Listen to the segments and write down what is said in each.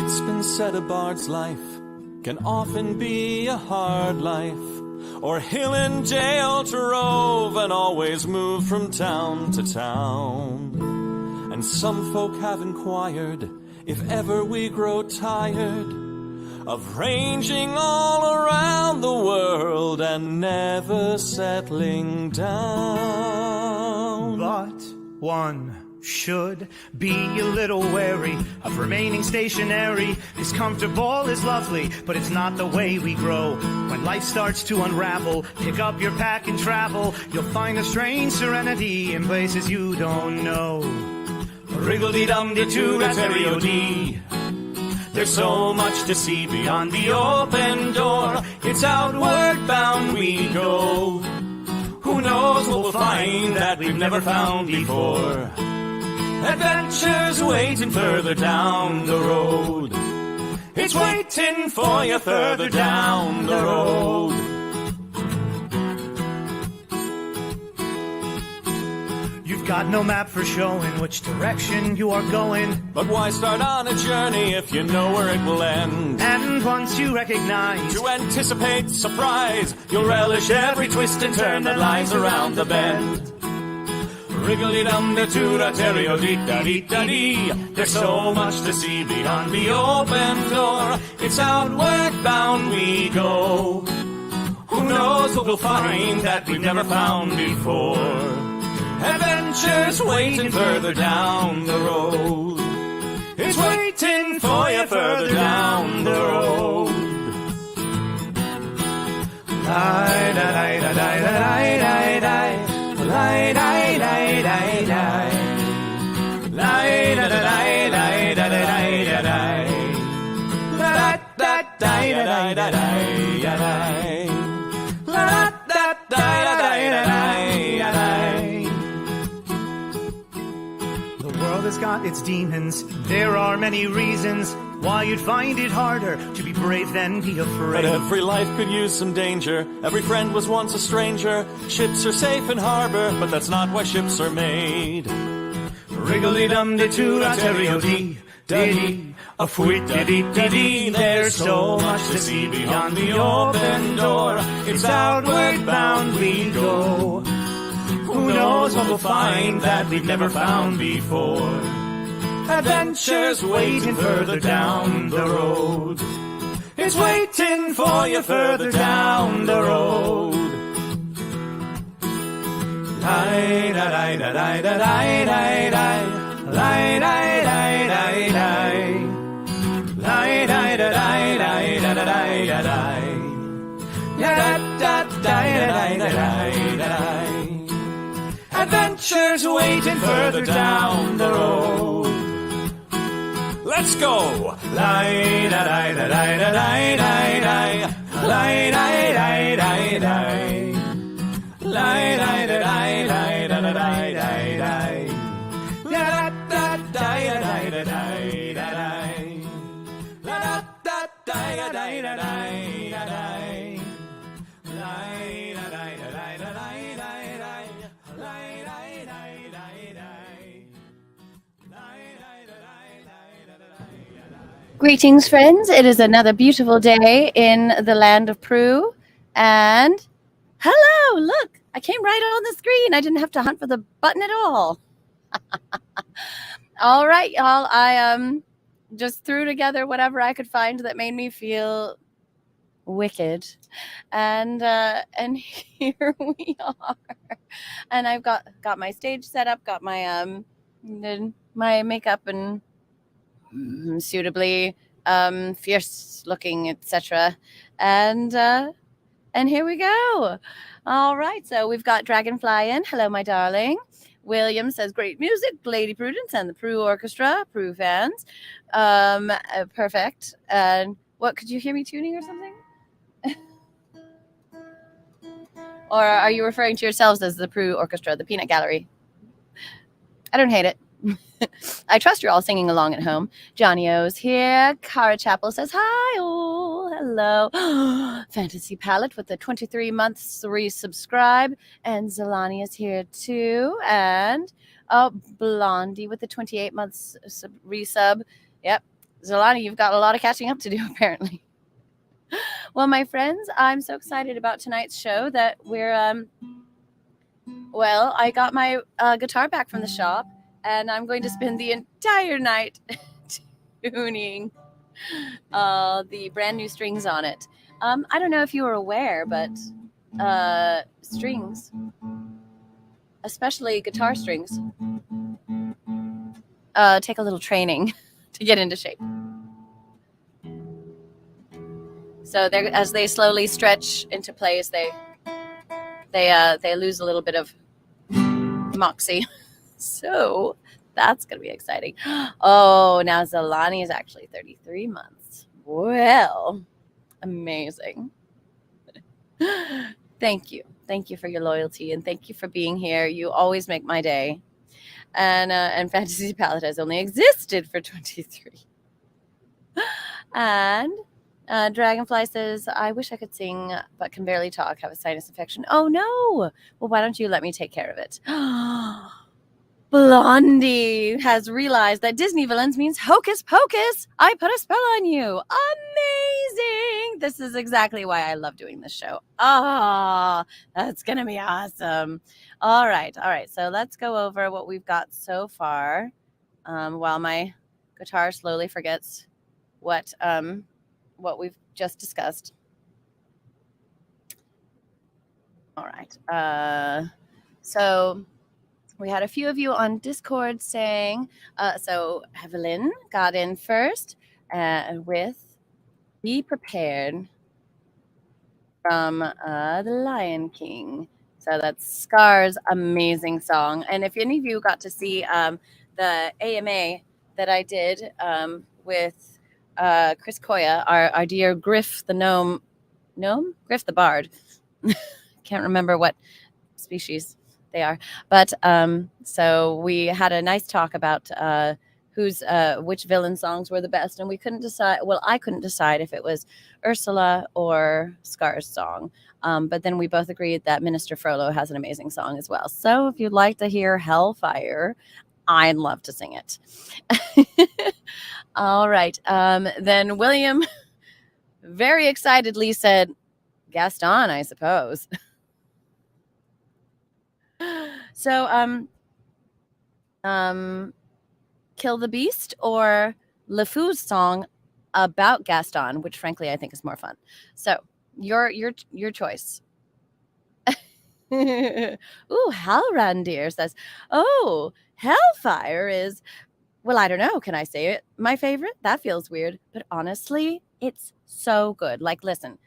It's been said a bard's life can often be a hard life, or hill and jail to rove and always move from town to town. And some folk have inquired if ever we grow tired of ranging all around the world and never settling down. But one should be a little wary of remaining stationary. Is comfortable, is lovely, but it's not the way we grow. When life starts to unravel, pick up your pack and travel. You'll find a strange serenity in places you don't know. Wriggle-dee-dum-dee-doo-da-terry-o-dee. There's so much to see beyond the open door. It's outward bound we go. Who knows what we'll find that we've never found before. Adventures waiting further down the road. It's waiting for you further down the road. You've got no map for showing which direction you are going. But why start on a journey if you know where it will end? And once you recognize, to anticipate surprise, you'll relish every twist and turn that lies around the bend. Wriggle-dee-dum-dee-doo-da-terry-o-dee-da-dee-da-dee. There's so much to see beyond the open door. It's outward bound we go. Who knows what we'll find that we've never found before. Adventures waiting further down the road. It's waiting for you further down the road. The world has got its demons. There are many reasons why you'd find it harder to be brave than be afraid. But every life could use some danger. Every friend was once a stranger. Ships are safe in harbor, but that's not why ships are made. Wriggle-dee-dum-dee-doo-da-terry-o-dee-da-dee. A fwit-da-dee-da-dee. There's so much to see beyond the open door. It's outward bound we go. Who knows what we'll find that we've never found before. Adventures waiting further down the road. It's waiting for you further down the road. Adventures waiting further down the road. Let's go! Greetings, friends. It is another beautiful day in the land of Pru. And hello, look, I came right on the screen. I didn't have to hunt for the button at all. All right, y'all. I just threw together whatever I could find that made me feel wicked. And here we are. And I've got my stage set up, got my my makeup and suitably fierce looking, etc. And here we go. All right, so we've got Dragonfly in. Hello, my darling. William says great music. Lady Prudence and the Pru Orchestra, Pru fans. Perfect. And what, could you hear me tuning or something? Or are you referring to yourselves as the Pru Orchestra, the Peanut Gallery? I don't hate it. I trust you're all singing along at home. Johnny O's here. Cara Chapel says hi. Oh, hello. Fantasy Palette with the 23 months resubscribe. And Zelani is here too. And Blondie with the 28 months resub. Yep. Zolani, you've got a lot of catching up to do, apparently. Well, my friends, I'm so excited about tonight's show that we're well, I got my guitar back from the shop, and I'm going to spend the entire night tuning the brand new strings on it. I don't know if you were aware, but strings, especially guitar strings, take a little training to get into shape. So as they slowly stretch into place, they lose a little bit of moxie. So that's going to be exciting. Oh, now Zolani is actually 33 months. Well, amazing. Thank you. Thank you for your loyalty, and thank you for being here. You always make my day. And Fantasy Palette has only existed for 23. And Dragonfly says, I wish I could sing, but can barely talk. Have a sinus infection. Oh, no. Well, why don't you let me take care of it? Blondie has realized that Disney villains means hocus pocus. I put a spell on you. Amazing. This is exactly why I love doing this show. Ah, that's going to be awesome. All right. So let's go over what we've got so far while my guitar slowly forgets what we've just discussed. All right. So we had a few of you on Discord saying, so Evelyn got in first with Be Prepared from The Lion King. So that's Scar's amazing song. And if any of you got to see the AMA that I did with Chris Koya, our dear Griff the gnome? Griff the bard. Can't remember what species they are, but so we had a nice talk about which villain songs were the best, and we couldn't decide. Well, I couldn't decide if it was Ursula or Scar's song, but then we both agreed that Minister Frollo has an amazing song as well. So if you'd like to hear Hellfire, I'd love to sing it. All right. Then William very excitedly said, Gaston, I suppose. So, Kill the Beast or LeFou's song about Gaston, which frankly I think is more fun. So, your choice. Ooh, Halrandir says, "Oh, Hellfire is, well, I don't know. Can I say it? My favorite? That feels weird, but honestly, it's so good. Like, listen,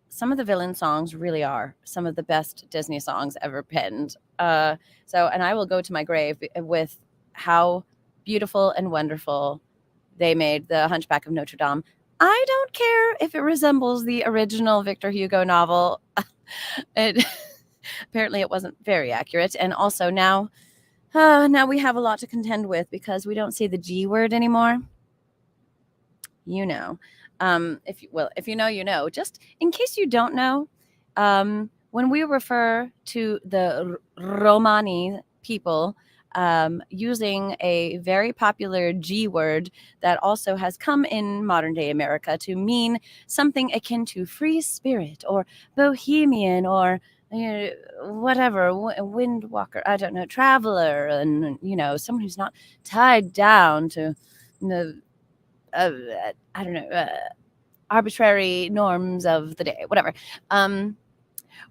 some of the villain songs really are some of the best Disney songs ever penned. And I will go to my grave with how beautiful and wonderful they made The Hunchback of Notre Dame. I don't care if it resembles the original Victor Hugo novel. Apparently it wasn't very accurate. And also now we have a lot to contend with because we don't see the G word anymore. You know. If you know, you know. Just in case you don't know, when we refer to the Romani people using a very popular G word that also has come in modern day America to mean something akin to free spirit or bohemian or whatever, windwalker, I don't know, traveler, and someone who's not tied down to I don't know, arbitrary norms of the day, whatever.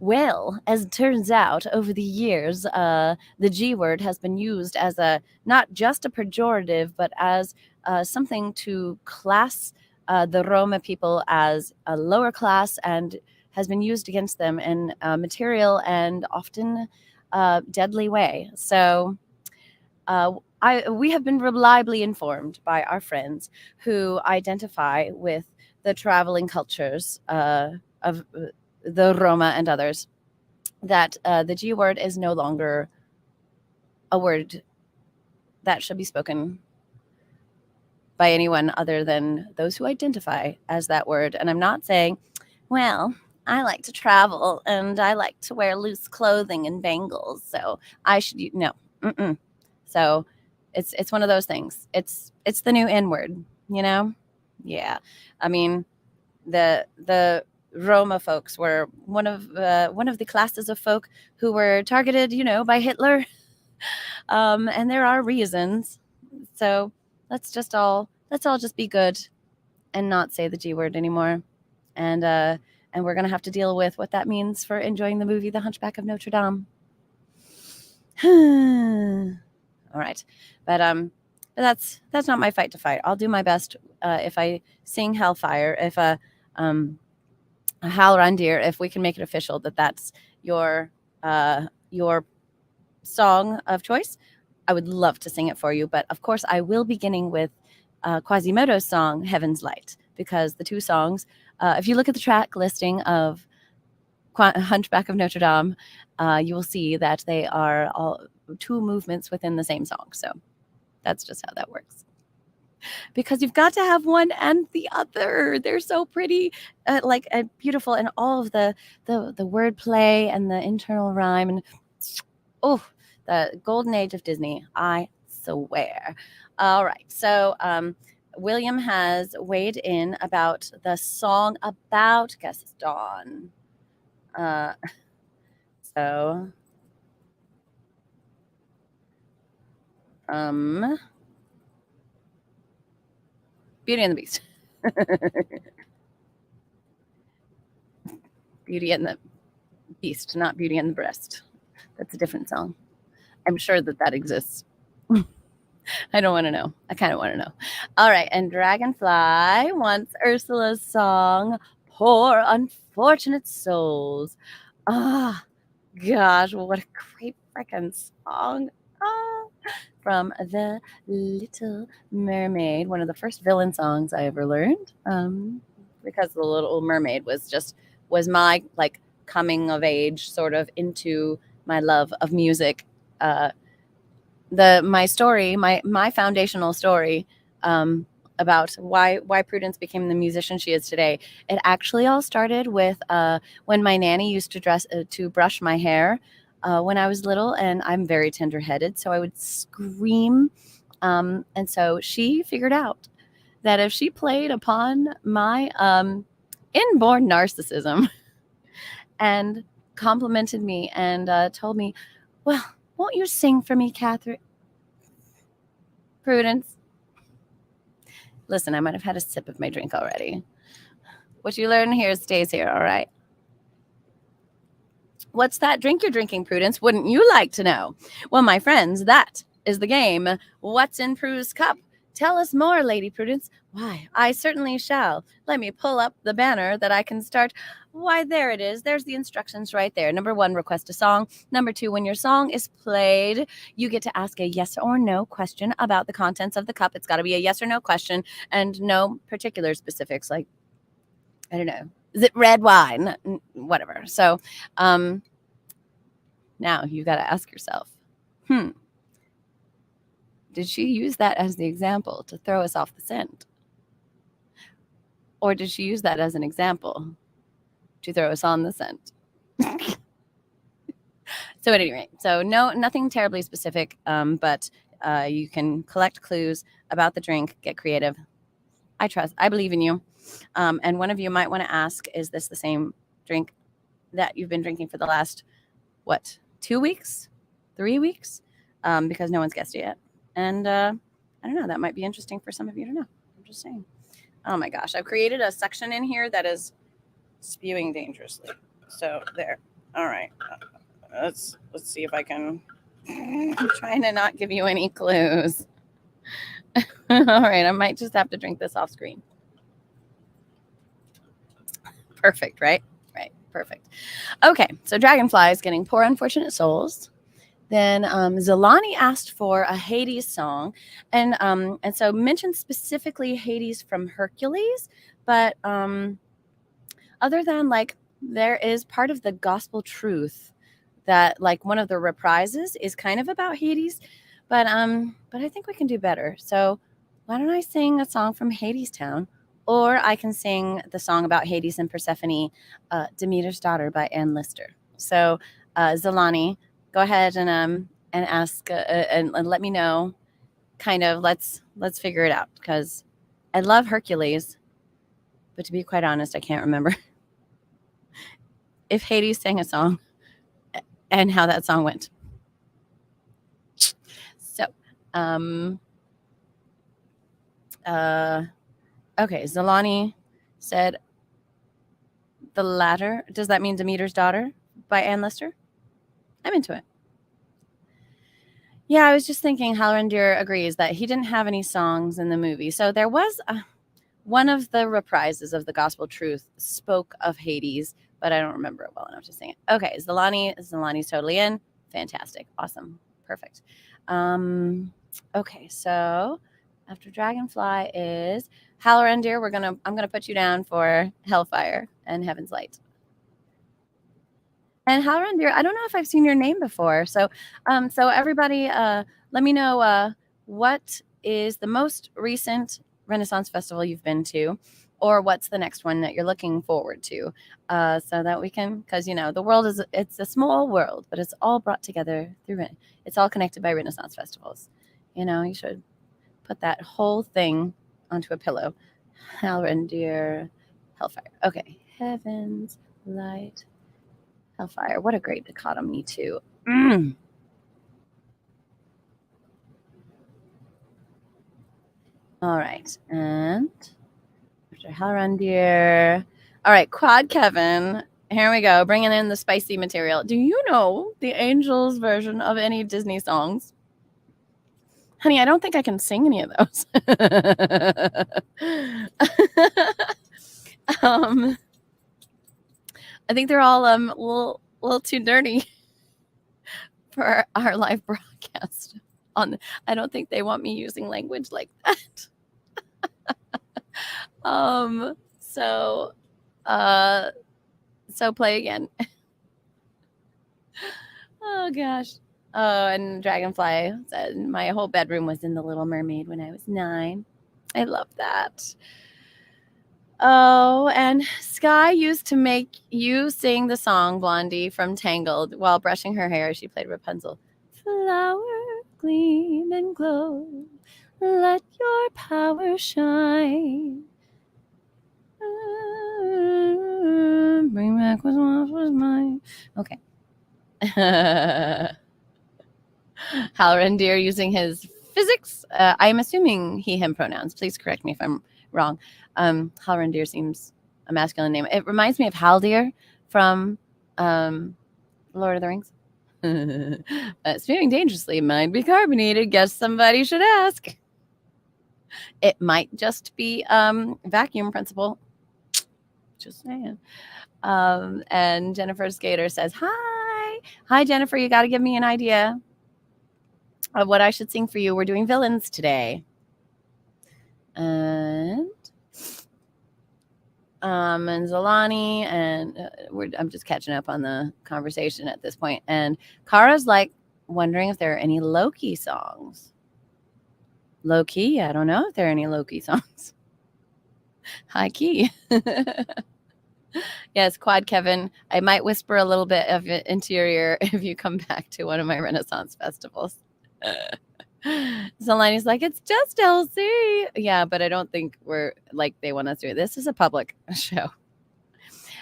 Well, as it turns out, over the years, the G word has been used as not just a pejorative, but as something to class the Roma people as a lower class, and has been used against them in a material and often deadly way. So we have been reliably informed by our friends who identify with the traveling cultures of the Roma and others that the G word is no longer a word that should be spoken by anyone other than those who identify as that word. And I'm not saying, well, I like to travel and I like to wear loose clothing and bangles, so I should no. So it's one of those things. It's the new N word, Yeah, I mean, the Roma folks were one of the classes of folk who were targeted, by Hitler. And there are reasons. So let's all just be good and not say the G word anymore. And we're gonna have to deal with what that means for enjoying the movie The Hunchback of Notre Dame. All right, but that's not my fight to fight. I'll do my best if I sing Hellfire, if a Hal Randir, if we can make it official that that's your song of choice. I would love to sing it for you, but of course I will be beginning with Quasimodo's song Heaven's Light, because the two songs, if you look at the track listing of Hunchback of Notre Dame, you will see that they are all two movements within the same song. So that's just how that works. Because you've got to have one and the other. They're so pretty, beautiful, and all of the wordplay and the internal rhyme, and oh, the golden age of Disney, I swear. All right, so William has weighed in about the song about Gaston. So, Beauty and the Beast. Beauty and the Beast, not Beauty and the Breast. That's a different song. I'm sure that exists. I don't want to know. I kind of want to know. All right, and Dragonfly wants Ursula's song, Poor Unfortunate Souls. Ah, gosh, what a great freaking song. From The Little Mermaid, one of the first villain songs I ever learned. Because The Little Mermaid was my coming of age sort of into my love of music. My foundational story about why Prudence became the musician she is today. It actually all started with when my nanny used to brush my hair when I was little, and I'm very tender-headed, so I would scream. And so she figured out that if she played upon my inborn narcissism and complimented me and told me, well, won't you sing for me, Catherine? Prudence. Listen, I might have had a sip of my drink already. What you learn here stays here, all right? What's that drink you're drinking, Prudence? Wouldn't you like to know? Well, my friends, that is the game. What's in Prue's cup? Tell us more, Lady Prudence. Why, I certainly shall. Let me pull up the banner that I can start. Why, there it is. There's the instructions right there. Number 1, request a song. Number 2, when your song is played, you get to ask a yes or no question about the contents of the cup. It's got to be a yes or no question and no particular specifics, like, I don't know, is it red wine? Whatever. So now you got to ask yourself, did she use that as the example to throw us off the scent? Or did she use that as an example to throw us on the scent? So at any rate, nothing terribly specific, but you can collect clues about the drink, get creative. I believe in you. And one of you might want to ask, is this the same drink that you've been drinking for the last, 2 weeks, 3 weeks? Because no one's guessed it yet. And I don't know, that might be interesting for some of you to know. I'm just saying. Oh my gosh, I've created a section in here that is spewing dangerously. So there. All right. Let's see if I can. I'm trying to not give you any clues. All right, I might just have to drink this off screen. Perfect, right? Right, perfect. Okay, so Dragonfly is getting Poor Unfortunate Souls. Then Zalani asked for a Hades song, and so mentioned specifically Hades from Hercules, but other than there is part of the gospel truth that one of the reprises is kind of about Hades, but I think we can do better. So why don't I sing a song from Hades Town, or I can sing the song about Hades and Persephone, Demeter's Daughter by Ann Lister. So Zalani, go ahead and ask and let me know. Kind of let's figure it out, because I love Hercules, but to be quite honest, I can't remember if Hades sang a song and how that song went. So, okay, Zalani said The Latter. Does that mean Demeter's Daughter by Anne Lister? I'm into it. Yeah, I was just thinking Hallorandir agrees that he didn't have any songs in the movie. So there was one of the reprises of the Gospel Truth spoke of Hades, but I don't remember it well enough to sing it. Okay, Zalani's totally in. Fantastic. Awesome. Perfect. Okay, so after Dragonfly is Hallorandir. I'm gonna put you down for Hellfire and Heaven's Light. And Hallorandir, I don't know if I've seen your name before. So everybody, let me know what is the most recent Renaissance festival you've been to, or what's the next one that you're looking forward to, so that we can, because the world it's a small world, but it's all brought together it's all connected by Renaissance festivals. You should put that whole thing onto a pillow. Hallorandir, Hellfire. Okay, Heaven's Light. Hellfire. What a great dichotomy, too. All right. And after Hallorandir. All right. Quad Kevin. Here we go. Bringing in the spicy material. Do you know the Angels version of any Disney songs? Honey, I don't think I can sing any of those. I think they're all a little too dirty for our live broadcast. I don't think they want me using language like that. So play again. Oh gosh. Oh, and Dragonfly said my whole bedroom was in The Little Mermaid when I was 9. I love that. Oh, and Sky used to make you sing the song Blondie from Tangled while brushing her hair. She played Rapunzel. Flower, gleam and glow, let your power shine. Bring back what once was mine. Okay. Hallorandir using his physics. I'm assuming him pronouns. Please correct me if I'm wrong. Hallorandir seems a masculine name. It reminds me of Haldir from Lord of the Rings. Swimming dangerously might be carbonated. Guess somebody should ask. It might just be vacuum principle. Just saying. And Jennifer Skater says, Hi, Jennifer. You got to give me an idea of what I should sing for you. We're doing villains today. And Zalani, and I'm just catching up on the conversation at this point. And Kara's wondering if there are any Loki songs. Loki? I don't know if there are any Loki songs. High key. Yes, Quad Kevin. I might whisper a little bit of it into your ear if you come back to one of my Renaissance festivals. Zalani's it's just LC. Yeah, but I don't think we're they want us to do it. This is a public show.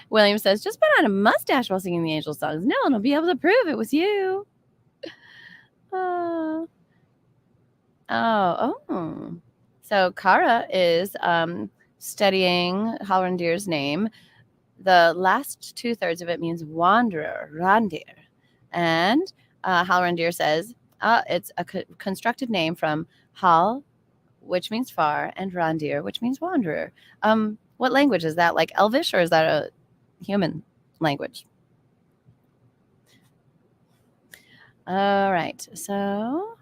William says, just put on a mustache while singing the Angel songs. No one will be able to prove it was you. Oh. So Kara is studying Hallorandir's name. The last 2/3 of it means wanderer, Randir. And Hallorandir says, it's a constructed name from Hal, which means far, and Randir, which means wanderer. What language is that? Elvish, or is that a human language? All right. So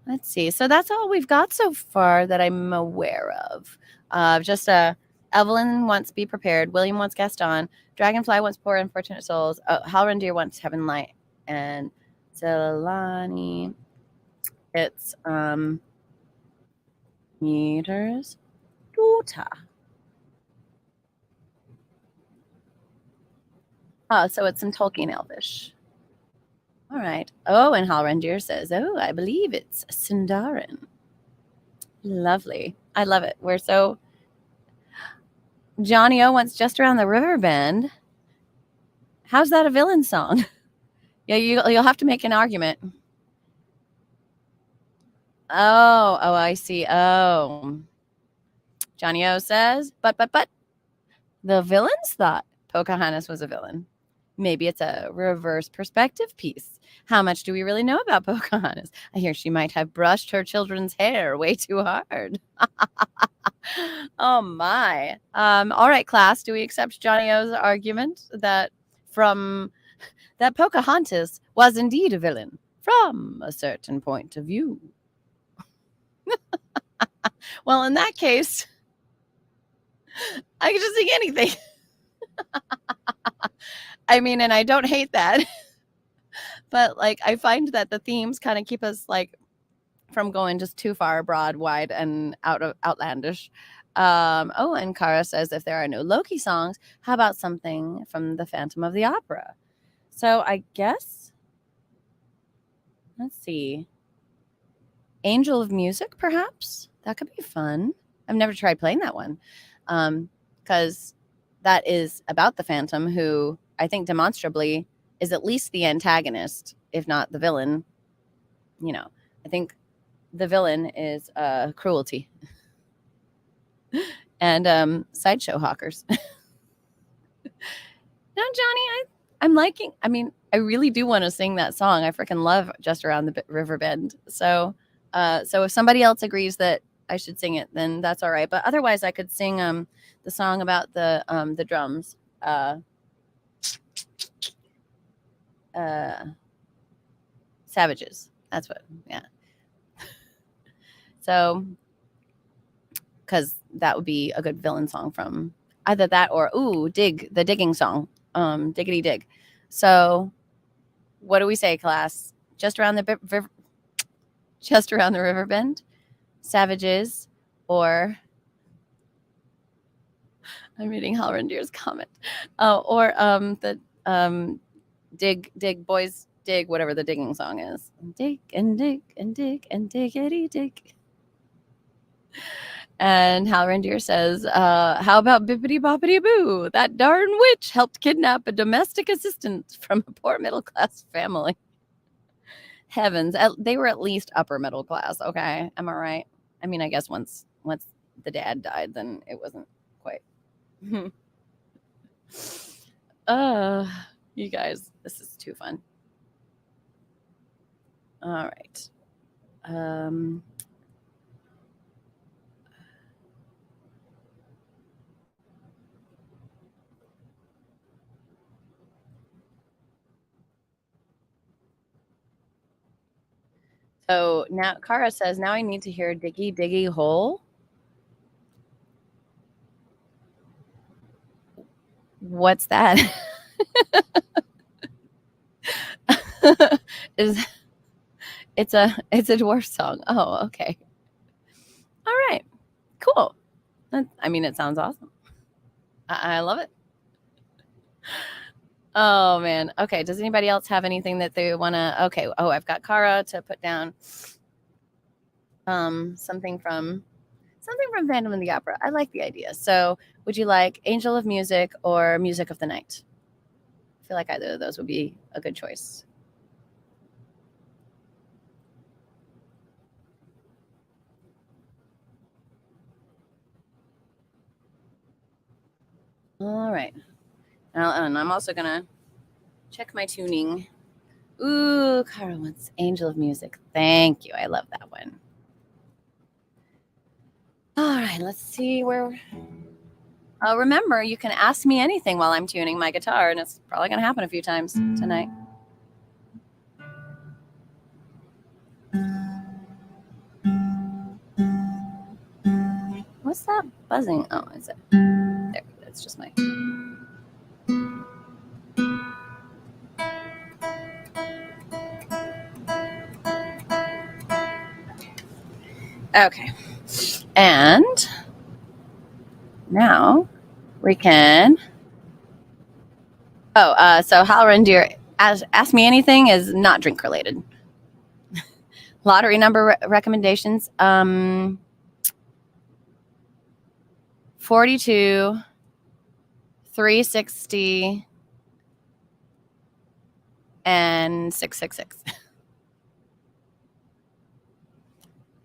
let's see. So that's all we've got so far that I'm aware of. Evelyn wants Be Prepared. William wants Gaston. Dragonfly wants Poor Unfortunate Souls. Hallorandir wants Heaven Light. And Zalani, it's Meter's daughter. Oh, so it's in Tolkien Elvish. All right. Oh, and Hallorandir says, I believe it's Sindarin. Lovely. I love it. We're so. Johnny O wants Just Around the River Bend. How's that a villain song? Yeah, you'll have to make an argument. Oh, I see. Oh. Johnny O says, but the villains thought Pocahontas was a villain. Maybe it's a reverse perspective piece. How much do we really know about Pocahontas? I hear she might have brushed her children's hair way too hard. Oh my. All right, class. Do we accept Johnny O's argument that Pocahontas was indeed a villain from a certain point of view? Well, in that case, I can just sing anything. I mean, and I don't hate that. But like I find that the themes kind of keep us like from going just too far broad, wide, and outlandish. Oh, and Kara says if there are no Loki songs, how about something from the Phantom of the Opera? So I guess let's see. Angel of Music, perhaps? That could be fun. I've never tried playing that one. Because that is about the Phantom, who I think demonstrably is at least the antagonist, if not the villain. You know, I think the villain is cruelty and sideshow hawkers. Now, Johnny, I'm liking. I mean, I really do want to sing that song. I freaking love Just Around the River Bend. So if somebody else agrees that I should sing it, then that's all right. But otherwise, I could sing the song about the drums. Savages. That's what. Yeah. So, because that would be a good villain song from either that or the digging song, diggity dig. So, what do we say, class? Just around the river bend, savages, or I'm reading Halrendir's comment. Or the dig boys dig, whatever the digging song is. Dig and dig and dig and diggity dig. And Halrendir says, how about bippity boppity boo? That darn witch helped kidnap a domestic assistant from a poor middle class family. Heavens, they were at least upper middle class. Okay, am I right? I mean, I guess once the dad died, then it wasn't quite. You guys, this is too fun. All right. So now Kara says, now I need to hear Diggy Diggy Hole. What's that? It's a dwarf song. Oh, okay. All right. Cool. I mean, it sounds awesome. I love it. Oh man. Okay. Does anybody else have anything that they want to? Okay. Oh, I've got Kara to put down something from Phantom of the Opera. I like the idea. So, would you like Angel of Music or Music of the Night? I feel like either of those would be a good choice. All right. And I'm also gonna check my tuning. Ooh, Kara wants Angel of Music. Thank you. I love that one. All right, let's see where. Remember, you can ask me anything while I'm tuning my guitar, and it's probably going to happen a few times tonight. What's that buzzing? Oh, is it? There, it's just my. Okay. And now we can. Oh, so Halrendir, ask me anything is not drink related. Lottery number recommendations. 42, 360, and 666.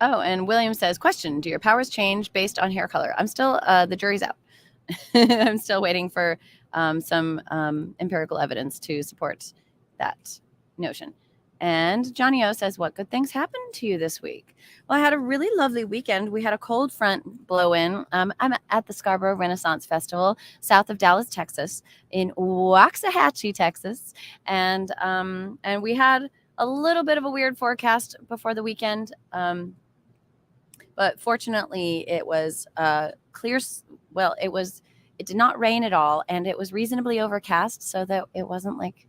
Oh, and William says, question, do your powers change based on hair color? I'm still, the jury's out. I'm still waiting for some empirical evidence to support that notion. And Johnny O says, what good things happened to you this week? Well, I had a really lovely weekend. We had a cold front blow in. I'm at the Scarborough Renaissance Festival, south of Dallas, Texas, in Waxahachie, Texas. And we had a little bit of a weird forecast before the weekend. But fortunately, it was clear. Well, it did not rain at all, and it was reasonably overcast, so that it wasn't like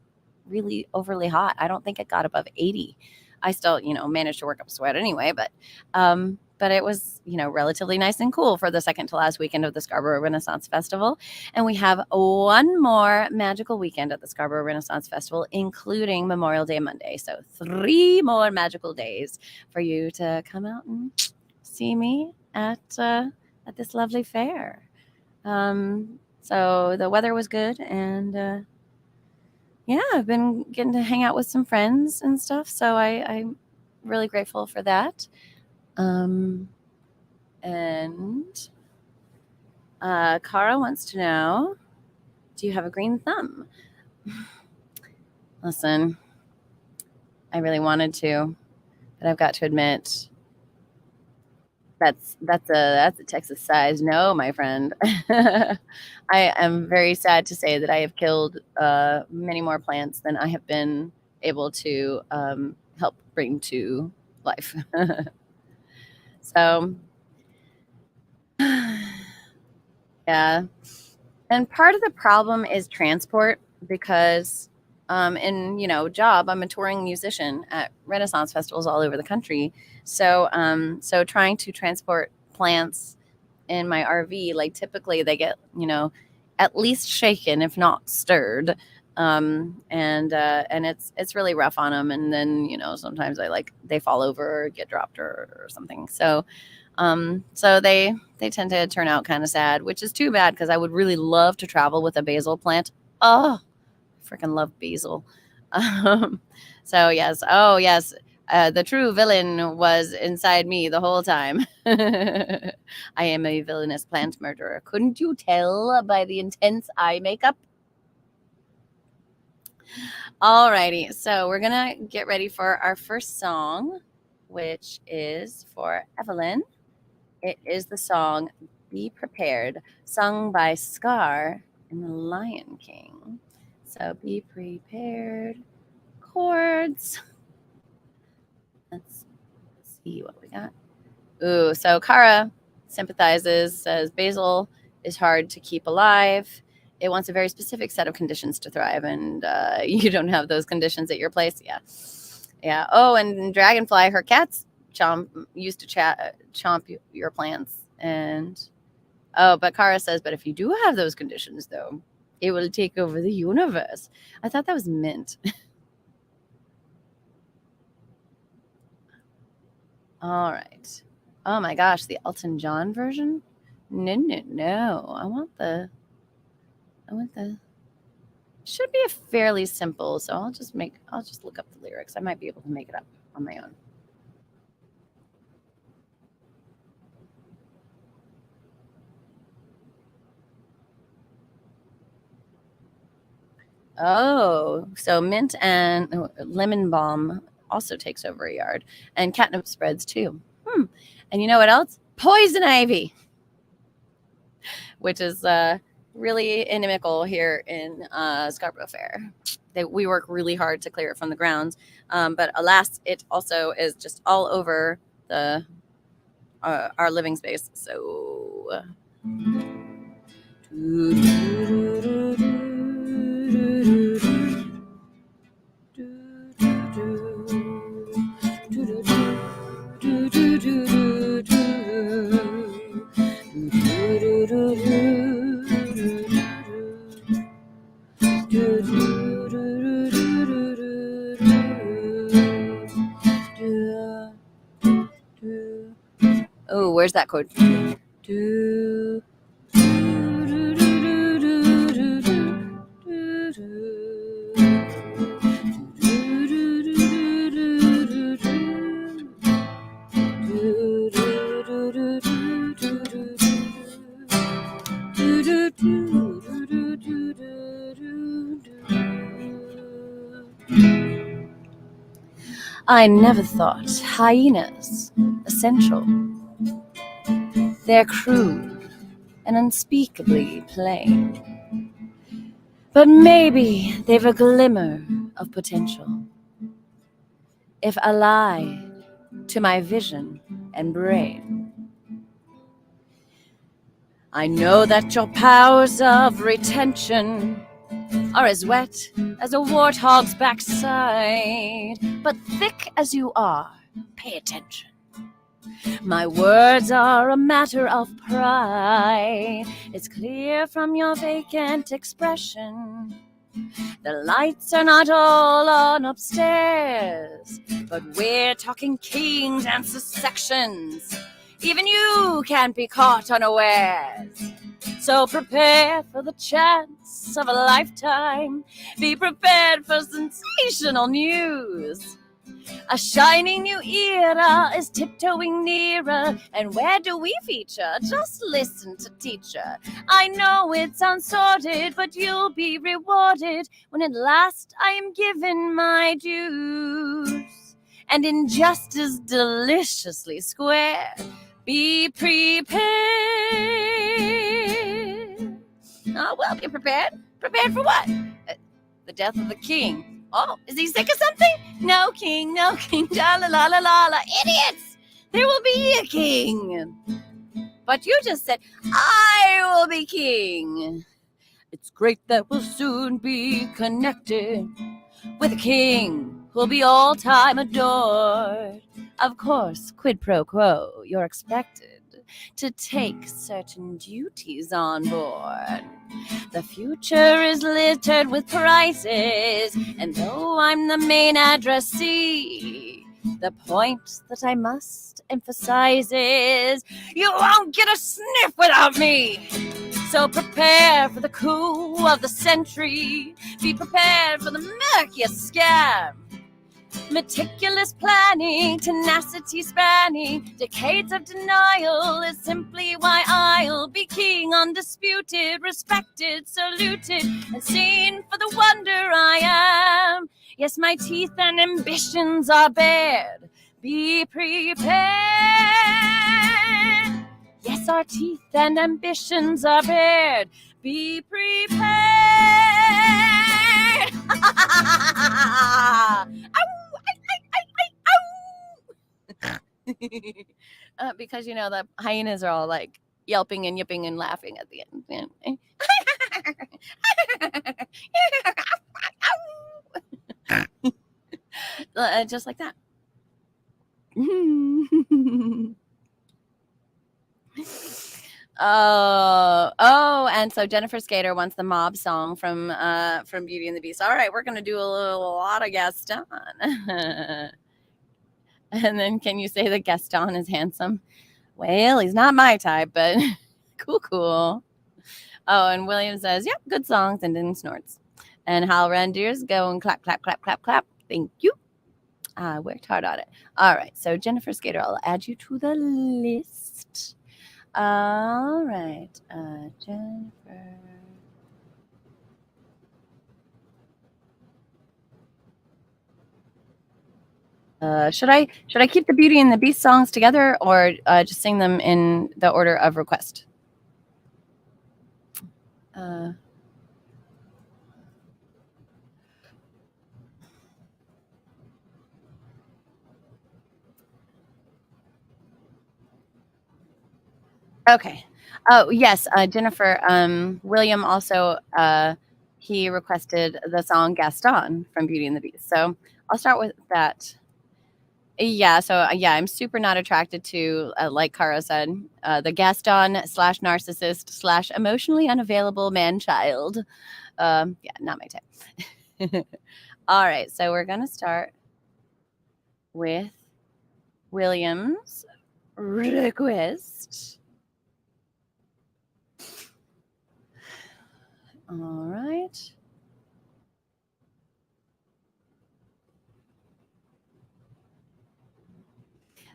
really overly hot. I don't think it got above 80. I still, managed to work up a sweat anyway, but it was, relatively nice and cool for the second to last weekend of the Scarborough Renaissance Festival. And we have one more magical weekend at the Scarborough Renaissance Festival, including Memorial Day Monday. So 3 more magical days for you to come out and see me at this lovely fair. So the weather was good, and I've been getting to hang out with some friends and stuff. So I'm really grateful for that. And Cara wants to know, do you have a green thumb? Listen, I really wanted to, but I've got to admit, that's a Texas size no, my friend. I am very sad to say that I have killed many more plants than I have been able to help bring to life. So, yeah. And part of the problem is transport, because in job, I'm a touring musician at Renaissance festivals all over the country. So trying to transport plants in my RV, like typically they get at least shaken, if not stirred, and it's really rough on them. And then sometimes they fall over or get dropped or something. So they tend to turn out kind of sad, which is too bad, because I would really love to travel with a basil plant. Oh, freaking love basil. So yes. Oh yes. The true villain was inside me the whole time. I am a villainous plant murderer. Couldn't you tell by the intense eye makeup? Alrighty. So we're going to get ready for our first song, which is for Evelyn. It is the song Be Prepared, sung by Scar in The Lion King. So be prepared. Chords. Let's see what we got. Ooh, so Cara sympathizes, says basil is hard to keep alive. It wants a very specific set of conditions to thrive, and you don't have those conditions at your place. Yeah. Oh, and Dragonfly, her cats used to chomp your plants. And but Cara says, but if you do have those conditions, though, it will take over the universe. I thought that was mint. All right. Oh my gosh, the Elton John version? No. I want the should be a fairly simple, so I'll just look up the lyrics. I might be able to make it up on my own. Oh, so mint and lemon balm also takes over a yard, and catnip spreads too. And you know what else? Poison ivy, which is really inimical here in Scarborough Fair. We work really hard to clear it from the grounds, but alas, it also is just all over our living space. So. Oh, where's that chord? I never thought hyenas essential. They're crude and unspeakably plain. But maybe they've a glimmer of potential. If allied to my vision and brain, I know that your powers of retention are as wet as a warthog's backside. But thick as you are, pay attention. My words are a matter of pride. It's clear from your vacant expression. The lights are not all on upstairs, but we're talking kings and sections. Even you can't be caught unawares. So prepare for the chance of a lifetime. Be prepared for sensational news. A shining new era is tiptoeing nearer. And where do we feature? Just listen to teacher. I know it sounds sordid, but you'll be rewarded when at last I am given my dues. And injustice deliciously square. Be prepared. Oh, well, be prepared. Prepared for what? The death of the king. Oh, is he sick of something? No king, no king. La la la la la la. Idiots! There will be a king. But you just said, I will be king. It's great that we'll soon be connected with a king who'll be all time adored. Of course, quid pro quo, you're expected to take certain duties on board. The future is littered with prizes, and though I'm the main addressee, the point that I must emphasize is you won't get a sniff without me. So prepare for the coup of the century. Be prepared for the murkiest scam. Meticulous planning, tenacity spanning, decades of denial is simply why I'll be king, undisputed, respected, saluted, and seen for the wonder I am. Yes, my teeth and ambitions are bared. Be prepared. Yes, our teeth and ambitions are bared. Be prepared. Because, you know, the hyenas are all like yelping and yipping and laughing at the end. Just like that. Oh, and so Jennifer Skater wants the mob song from Beauty and the Beast. All right, we're gonna do a lot of Gaston. And then, can you say that Gaston is handsome? Well, he's not my type, but cool. Oh, and William says, yep, good songs, and then snorts. And Hal Randiers go and clap, clap, clap, clap, clap. Thank you. I worked hard on it. All right, so Jennifer Skater, I'll add you to the list. All right, Jennifer. Should I keep the Beauty and the Beast songs together, or just sing them in the order of request? Okay. Oh, yes, Jennifer. William also he requested the song Gaston from Beauty and the Beast. So I'll start with that. Yeah, so yeah, I'm super not attracted to, like Cara said, the Gaston / narcissist / emotionally unavailable man-child. Yeah, not my type. All right, so we're gonna start with William's request. All right.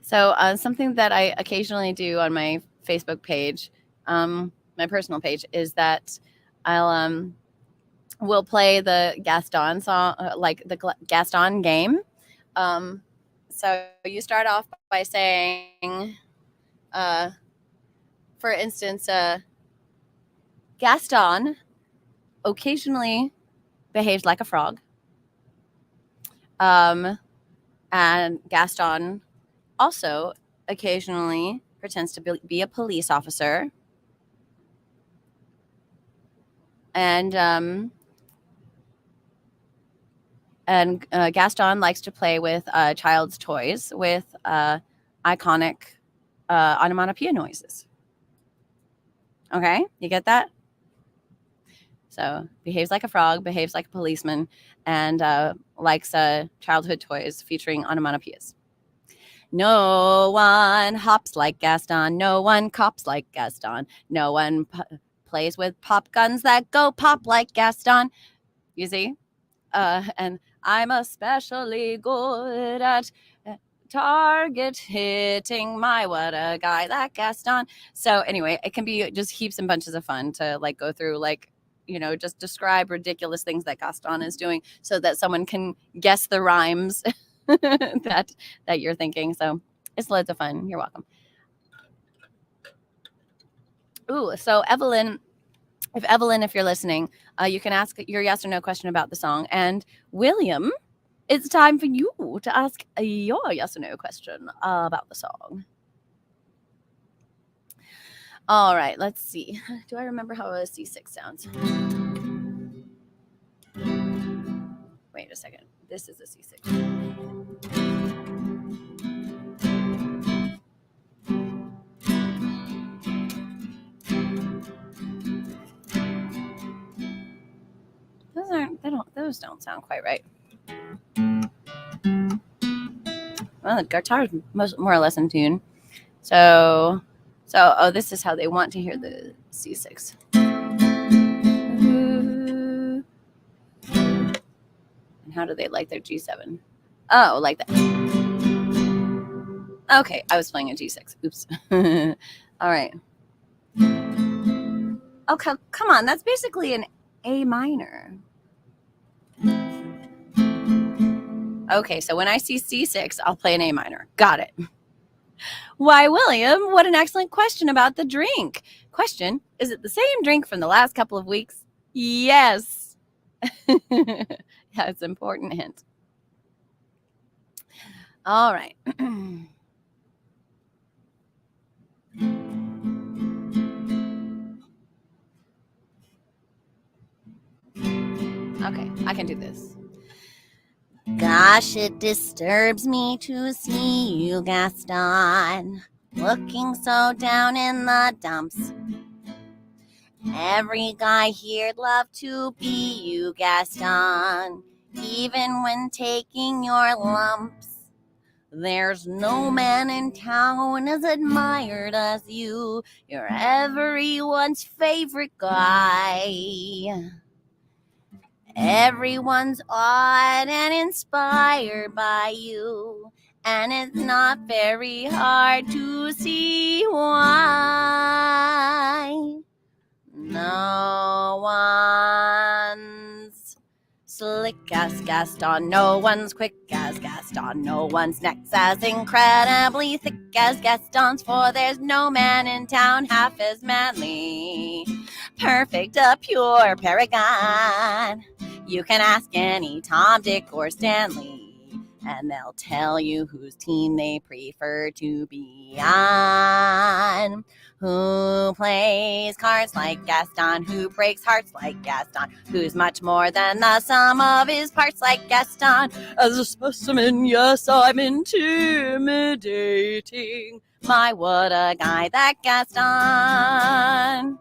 So something that I occasionally do on my Facebook page, my personal page, is that I'll will play the Gaston song, like the Gaston game, So you start off by saying, for instance, Gaston occasionally behaves like a frog. And Gaston also occasionally pretends to be a police officer. And Gaston likes to play with child's toys with iconic onomatopoeia noises. Okay, you get that? So behaves like a frog, behaves like a policeman, and likes childhood toys featuring onomatopoeias. No one hops like Gaston. No one cops like Gaston. No one plays with pop guns that go pop like Gaston. You see? And I'm especially good at target hitting my what a guy that Gaston. So anyway, it can be just heaps and bunches of fun to like go through, like, you know, just describe ridiculous things that Gaston is doing so that someone can guess the rhymes that you're thinking. So it's loads of fun. You're welcome. Ooh, so Evelyn, if you're listening, you can ask your yes or no question about the song. And William, it's time for you to ask your yes or no question about the song. All right, let's see. Do I remember how a C6 sounds? Wait a second. This is a C6. Those don't sound quite right. Well, the guitar is more or less in tune. So, oh, this is how they want to hear the C6. And how do they like their G7? Oh, like that. Okay, I was playing a G6. Oops. All right. Okay, come on. That's basically an A minor. Okay, so when I see C6, I'll play an A minor. Got it. Why, William, what an excellent question about the drink. Question, is it the same drink from the last couple of weeks? Yes. That's an important hint. All right. Okay, I can do this. Gosh, it disturbs me to see you, Gaston, looking so down in the dumps. Every guy here'd love to be you, Gaston, even when taking your lumps. There's no man in town as admired as you. You're everyone's favorite guy. Everyone's awed and inspired by you, and it's not very hard to see why. No one's slick as Gaston, no one's quick as Gaston, no one's neck's as incredibly thick as Gaston's, for there's no man in town half as manly. Perfect, a pure paragon. You can ask any Tom, Dick, or Stanley, and they'll tell you whose team they prefer to be on. Who plays cards like Gaston, who breaks hearts like Gaston, who's much more than the sum of his parts like Gaston. As a specimen, yes, I'm intimidating. My, what a guy, that Gaston.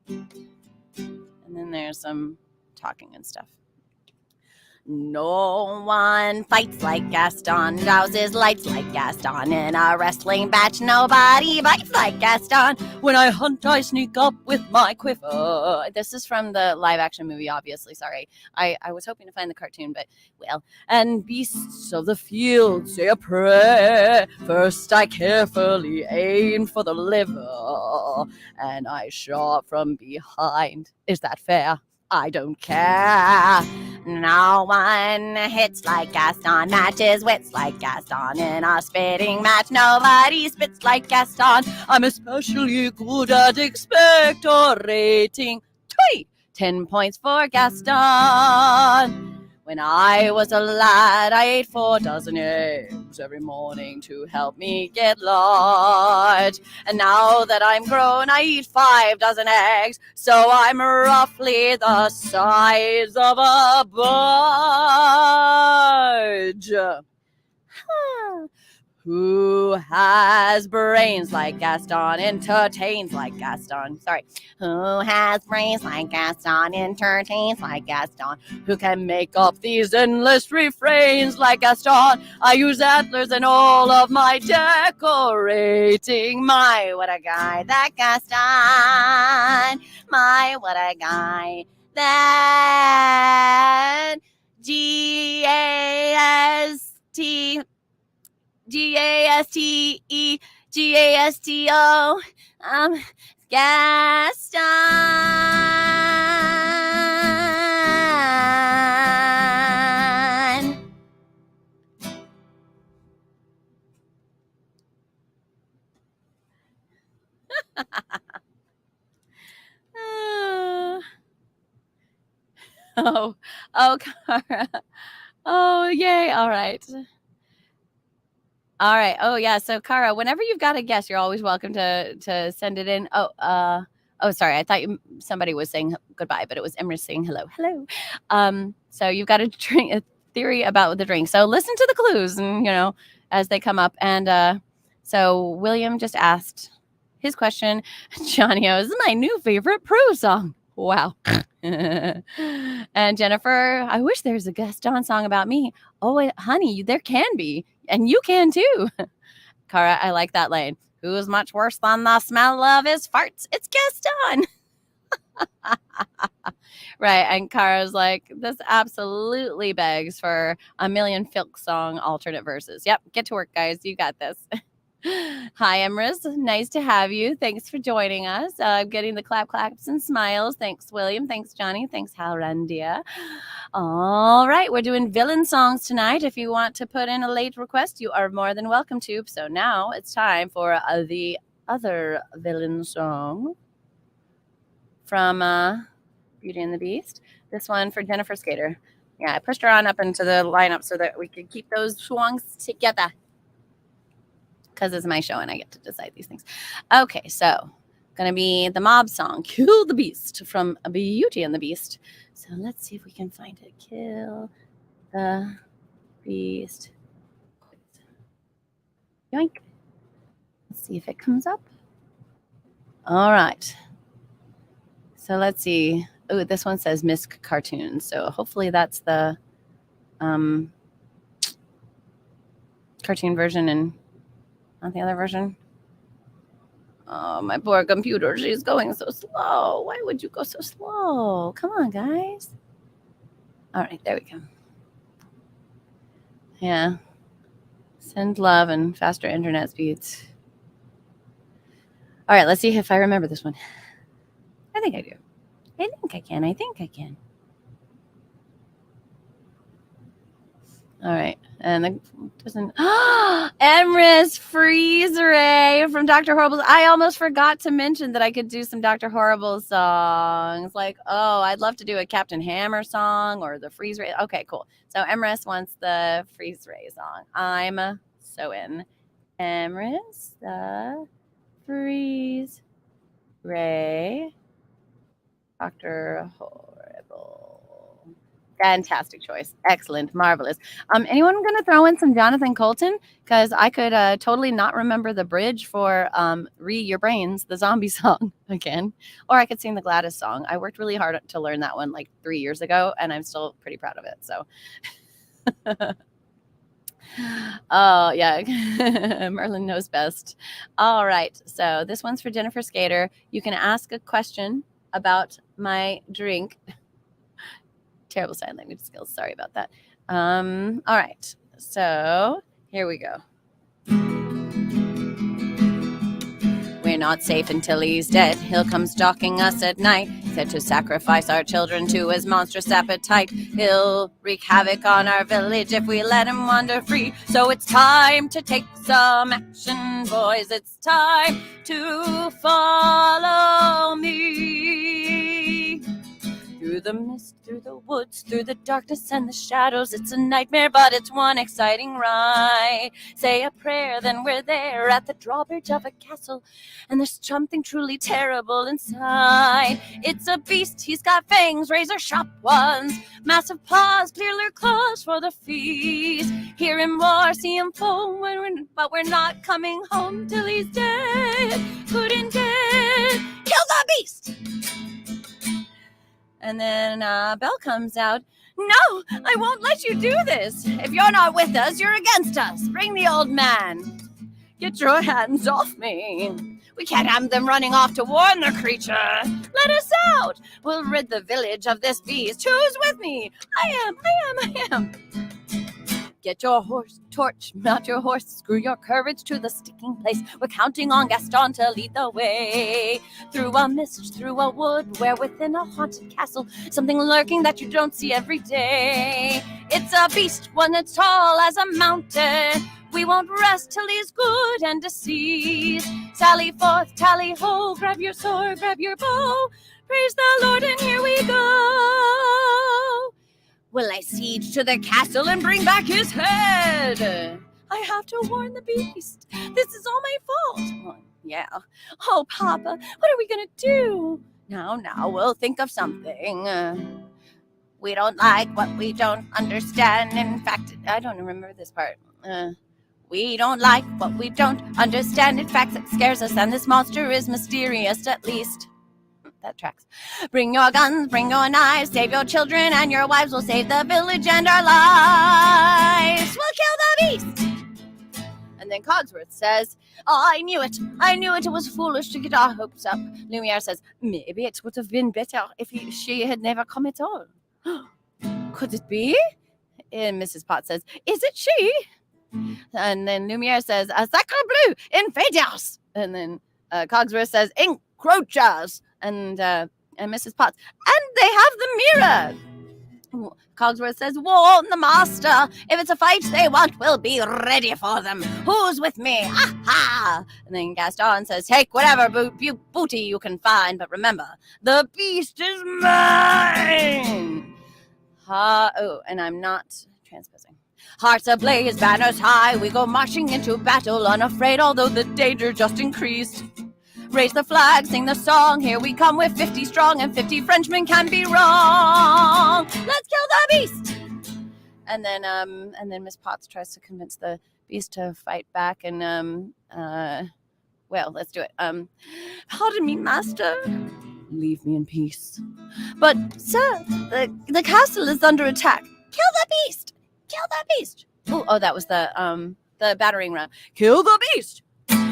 And then there's some talking and stuff. No one fights like Gaston, douses lights like Gaston. In a wrestling match, nobody bites like Gaston. When I hunt, I sneak up with my quiver. This is from the live-action movie, obviously. Sorry. I was hoping to find the cartoon, but, well. And beasts of the field say a prayer. First I carefully aim for the liver, and I shot from behind. Is that fair? I don't care. No one hits like Gaston, matches wits like Gaston. In a spitting match, nobody spits like Gaston. I'm especially good at expectorating. 10 points for Gaston. When I was a lad, I ate 4 dozen eggs every morning to help me get large. And now that I'm grown, I eat 5 dozen eggs, so I'm roughly the size of a budge. Who has brains like Gaston, entertains like Gaston? Sorry. Who has brains like Gaston, entertains like Gaston? Who can make up these endless refrains like Gaston? I use antlers in all of my decorating. My, what a guy, that Gaston. My, what a guy, that G-A-S-T. G-A-S-T-E, G-A-S-T-O, Gaston. Oh, Cara. Oh, yay. All right. All right. Oh, yeah. So, Cara, whenever you've got a guest, you're always welcome to send it in. Oh, sorry. I thought somebody was saying goodbye, but it was Emrys saying hello. Hello. So you've got a theory about the drink. So listen to the clues, and as they come up. And so William just asked his question. Johnny O, this is my new favorite Pru song. Wow. And Jennifer, I wish there's a Gaston song about me. Oh, honey, there can be. And you can too. Cara, I like that line. Who's much worse than the smell of his farts? It's Gaston. Right. And Cara's like, this absolutely begs for a million Filk song alternate verses. Yep. Get to work, guys. You got this. Hi, Emrys. Nice to have you. Thanks for joining us. Getting the claps and smiles. Thanks, William. Thanks, Johnny. Thanks, Halrandia. All right, we're doing villain songs tonight. If you want to put in a late request, you are more than welcome to. So now it's time for the other villain song from Beauty and the Beast. This one for Jennifer Skater. Yeah, I pushed her on up into the lineup so that we could keep those songs together. Because it's my show and I get to decide these things. Okay, so going to be the mob song, Kill the Beast from Beauty and the Beast. So let's see if we can find it. Kill the Beast. Yoink. Let's see if it comes up. All right. So let's see. Oh, this one says Misc Cartoons. So hopefully that's the cartoon version and not the other version. Oh, my poor computer. She's going so slow. Why would you go so slow? Come on, guys. All right, there we go. Yeah. Send love and faster internet speeds. All right, let's see if I remember this one. I think I do. I think I can. All right. And it doesn't. Emrys Freeze Ray from Dr. Horrible. I almost forgot to mention that I could do some Dr. Horrible songs. Like, I'd love to do a Captain Hammer song or the Freeze Ray. Okay, cool. So Emrys wants the Freeze Ray song. I'm so in. Emrys, the Freeze Ray. Dr. Horrible. Fantastic choice. Excellent. Marvelous. Anyone going to throw in some Jonathan Colton? Because I could totally not remember the bridge for Your Brains, the zombie song again. Or I could sing the Gladys song. I worked really hard to learn that one like 3 years ago, and I'm still pretty proud of it. So, oh, yeah. Merlin knows best. All right. So this one's for Jennifer Skater. You can ask a question about my drink. Terrible sign language skills. Sorry about that. All right. So here we go. We're not safe until he's dead. He'll come stalking us at night, said to sacrifice our children to his monstrous appetite. He'll wreak havoc on our village if we let him wander free. So it's time to take some action, boys. It's time to follow me. Through the mist, through the woods, through the darkness and the shadows. It's a nightmare, but it's one exciting ride. Say a prayer, then we're there at the drawbridge of a castle, and there's something truly terrible inside. It's a beast, he's got fangs, razor sharp ones, massive paws, clear claws for the feast. Hear him roar, see him foam, but we're not coming home till he's dead. Good and dead. Kill the beast! And then Belle comes out. No, I won't let you do this. If you're not with us, you're against us. Bring the old man. Get your hands off me. We can't have them running off to warn the creature. Let us out. We'll rid the village of this beast. Who's with me? I am. Get your torch, mount your horse, screw your courage to the sticking place. We're counting on Gaston to lead the way. Through a mist, through a wood, where within a haunted castle, something lurking that you don't see every day. It's a beast, one as tall as a mountain. We won't rest till he's good and deceased. Sally forth, tally ho, grab your sword, grab your bow. Praise the Lord, and here we go. Will I siege to the castle and bring back his head? I have to warn the beast. This is all my fault. Oh, yeah. Oh, Papa, what are we going to do? Now, we'll think of something. We don't like what we don't understand. In fact, I don't remember this part. We don't like what we don't understand. In fact, it scares us, and this monster is mysterious, at least. That tracks. Bring your guns, bring your knives, save your children and your wives. We'll save the village and our lives. We'll kill the beast. And then Cogsworth says, oh, I knew it. It was foolish to get our hopes up. Lumiere says, maybe it would have been better if she had never come at all. Could it be? And Mrs. Potts says, is it she? And then Lumiere says, sacre bleu, infidels. And then Cogsworth says, encroachers. And Mrs. Potts, and they have the mirror. Cogsworth says, warn the master. If it's a fight they want, we'll be ready for them. Who's with me? Ha ha! And then Gaston says, take whatever booty you can find, but remember, the beast is mine. And I'm not transposing. Hearts ablaze, banners high, we go marching into battle, unafraid, although the danger just increased. Raise the flag, sing the song, here we come with 50 strong, and 50 Frenchmen can be wrong. Let's kill the beast! And then Miss Potts tries to convince the beast to fight back, and well, let's do it. Pardon me, master. Leave me in peace. But sir, the castle is under attack. Kill the beast! Kill the beast! Oh, that was the battering ram. Kill the beast!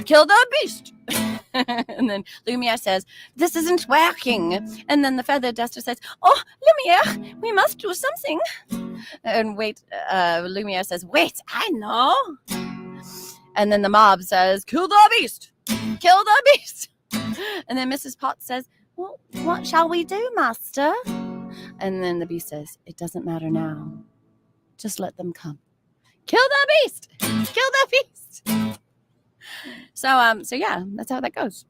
Kill the beast! And then Lumiere says, this isn't working. And then the feather duster says, oh, Lumiere, we must do something. And Lumiere says, wait, I know. And then the mob says, kill the beast. Kill the beast. And then Mrs. Potts says, well, what shall we do, master? And then the beast says, it doesn't matter now. Just let them come. Kill the beast. Kill the beast. So yeah, that's how that goes.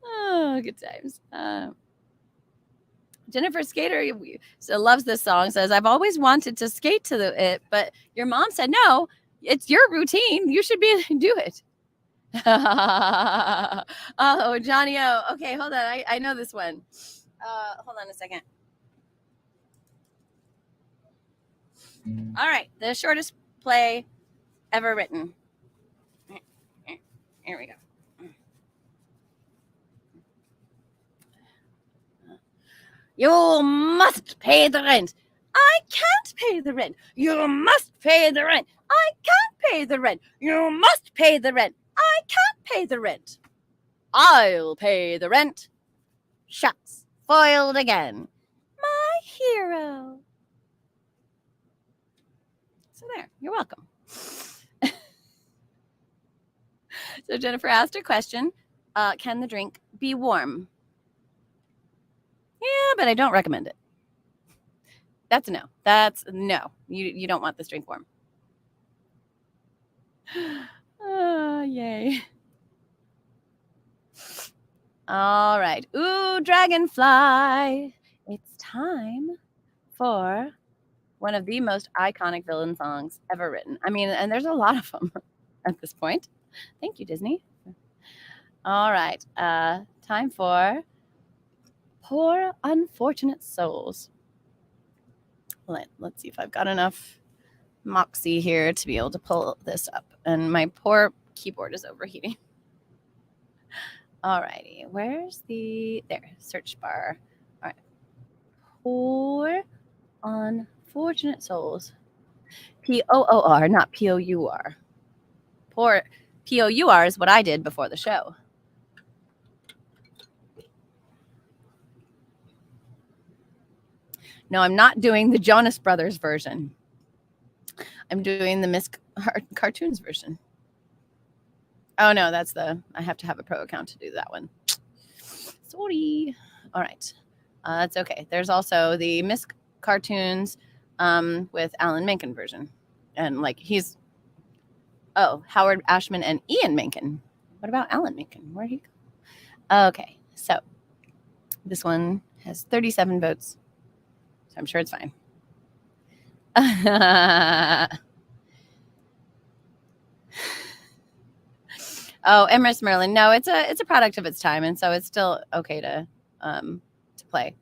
Oh, good times. Jennifer Skater loves this song, says, I've always wanted to skate to it, but your mom said, no, it's your routine. You should do it. Oh, Johnny O. Okay, hold on. I know this one. Hold on a second. All right, the shortest play ever written. Here we go. You must pay the rent. I can't pay the rent. You must pay the rent. I can't pay the rent. You must pay the rent. I can't pay the rent. I'll pay the rent. Shucks, foiled again. My hero. So there, you're welcome. So Jennifer asked a question. Can the drink be warm? Yeah, but I don't recommend it. That's a no. That's no. You don't want this drink warm. Yay. All right. Ooh, dragonfly. It's time for one of the most iconic villain songs ever written. I mean, and there's a lot of them at this point. Thank you, Disney. All right. Time for Poor Unfortunate Souls. Let's see if I've got enough moxie here to be able to pull this up. And my poor keyboard is overheating. All righty. Where's there, search bar. All right. Poor Unfortunate Souls. P-O-O-R, not P-O-U-R. Poor P-O-U-R is what I did before the show. No, I'm not doing the Jonas Brothers version. I'm doing the Miss Cartoons version. Oh, no, I have to have a pro account to do that one. Sorry. All right. That's okay. There's also the Miss Cartoons with Alan Menken version. And Howard Ashman and Ian Menken. What about Alan Menken? Where'd he go? Okay. So this one has 37 votes. So I'm sure it's fine. Oh, Emerus Merlin. No, it's a product of its time, and so it's still okay to play.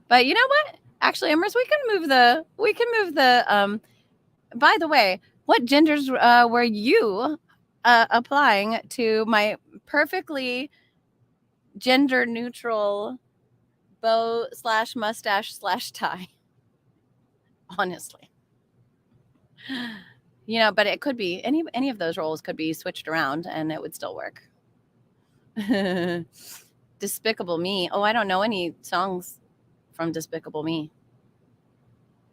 But you know what? Actually, Emerus, we can move the by the way, what genders were you applying to my perfectly gender neutral bow / mustache / tie? Honestly. You know, but it could be any of those roles could be switched around and it would still work. Despicable Me. Oh, I don't know any songs from Despicable Me.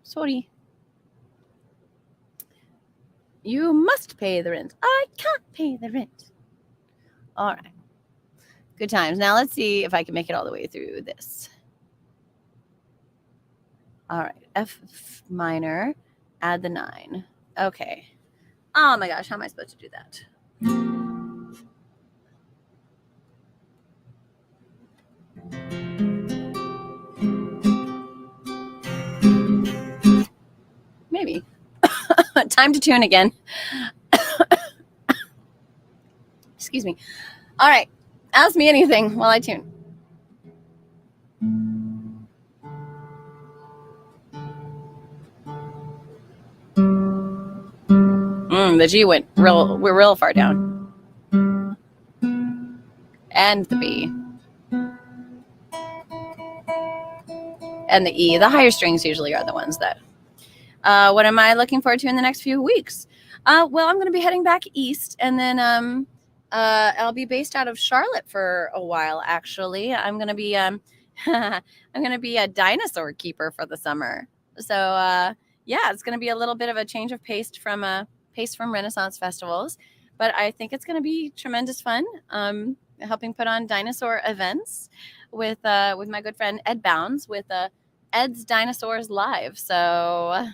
Sorry. You must pay the rent. I can't pay the rent. All right. Good times. Now let's see if I can make it all the way through this. All right. F minor. Add the 9. Okay. Oh my gosh, how am I supposed to do that? Maybe. Time to tune again. Excuse me. All right. Ask me anything while I tune. The G went real far down. And the B. And the E. The higher strings usually are the ones that. What am I looking forward to in the next few weeks? Well, I'm going to be heading back east, and then I'll be based out of Charlotte for a while. Actually, I'm going to be I'm going to be a dinosaur keeper for the summer. So yeah, it's going to be a little bit of a change of pace from Renaissance festivals, but I think it's going to be tremendous fun. Helping put on dinosaur events with my good friend Ed Bounds with Ed's Dinosaurs Live. So,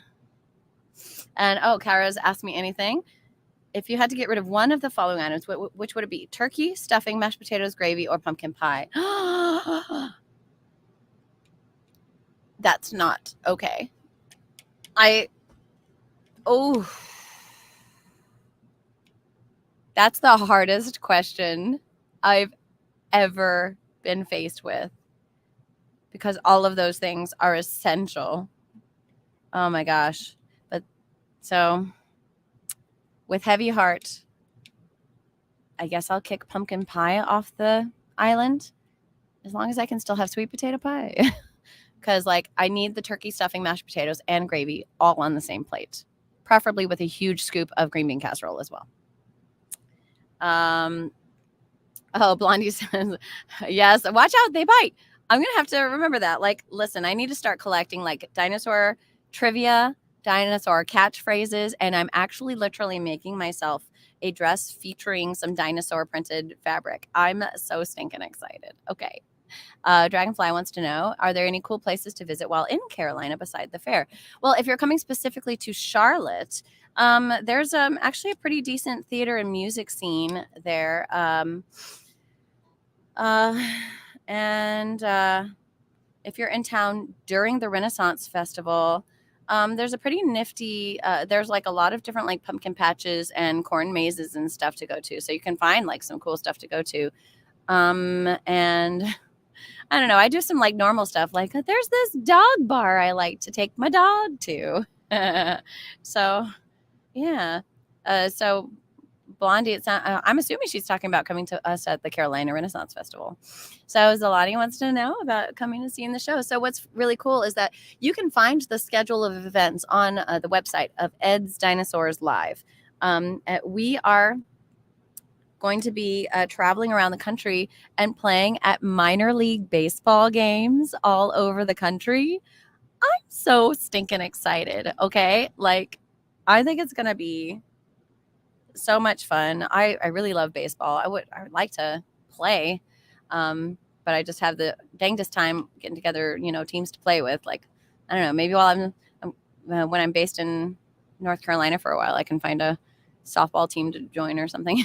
and Kara's asked me anything. If you had to get rid of one of the following items, which would it be? Turkey, stuffing, mashed potatoes, gravy, or pumpkin pie? That's not okay. That's the hardest question I've ever been faced with, because all of those things are essential. Oh my gosh. But so with heavy heart, I guess I'll kick pumpkin pie off the island as long as I can still have sweet potato pie. Because I need the turkey, stuffing, mashed potatoes, and gravy all on the same plate, preferably with a huge scoop of green bean casserole as well. Blondie says, yes, watch out, they bite. I'm going to have to remember that. Listen, I need to start collecting dinosaur trivia dinosaur catchphrases, and I'm actually literally making myself a dress featuring some dinosaur printed fabric. I'm so stinking excited. Okay. Dragonfly wants to know, are there any cool places to visit while in Carolina beside the fair? Well, if you're coming specifically to Charlotte, there's actually a pretty decent theater and music scene there. And if you're in town during the Renaissance Festival, there's a pretty nifty, there's like a lot of different like pumpkin patches and corn mazes and stuff to go to. So you can find like some cool stuff to go to. And I don't know, I do some like normal stuff. Like there's this dog bar I like to take my dog to. So yeah. So Blondie, I'm assuming she's talking about coming to us at the Carolina Renaissance Festival. So Zalani wants to know about coming and seeing the show. So what's really cool is that you can find the schedule of events on the website of Ed's Dinosaurs Live. We are going to be traveling around the country and playing at minor league baseball games all over the country. I'm so stinking excited. Okay. Like, I think it's going to be so much fun. I really love baseball. I would like to play. But I just have the dangest time getting together, teams to play with. Like, I don't know, maybe while when I'm based in North Carolina for a while, I can find a softball team to join or something.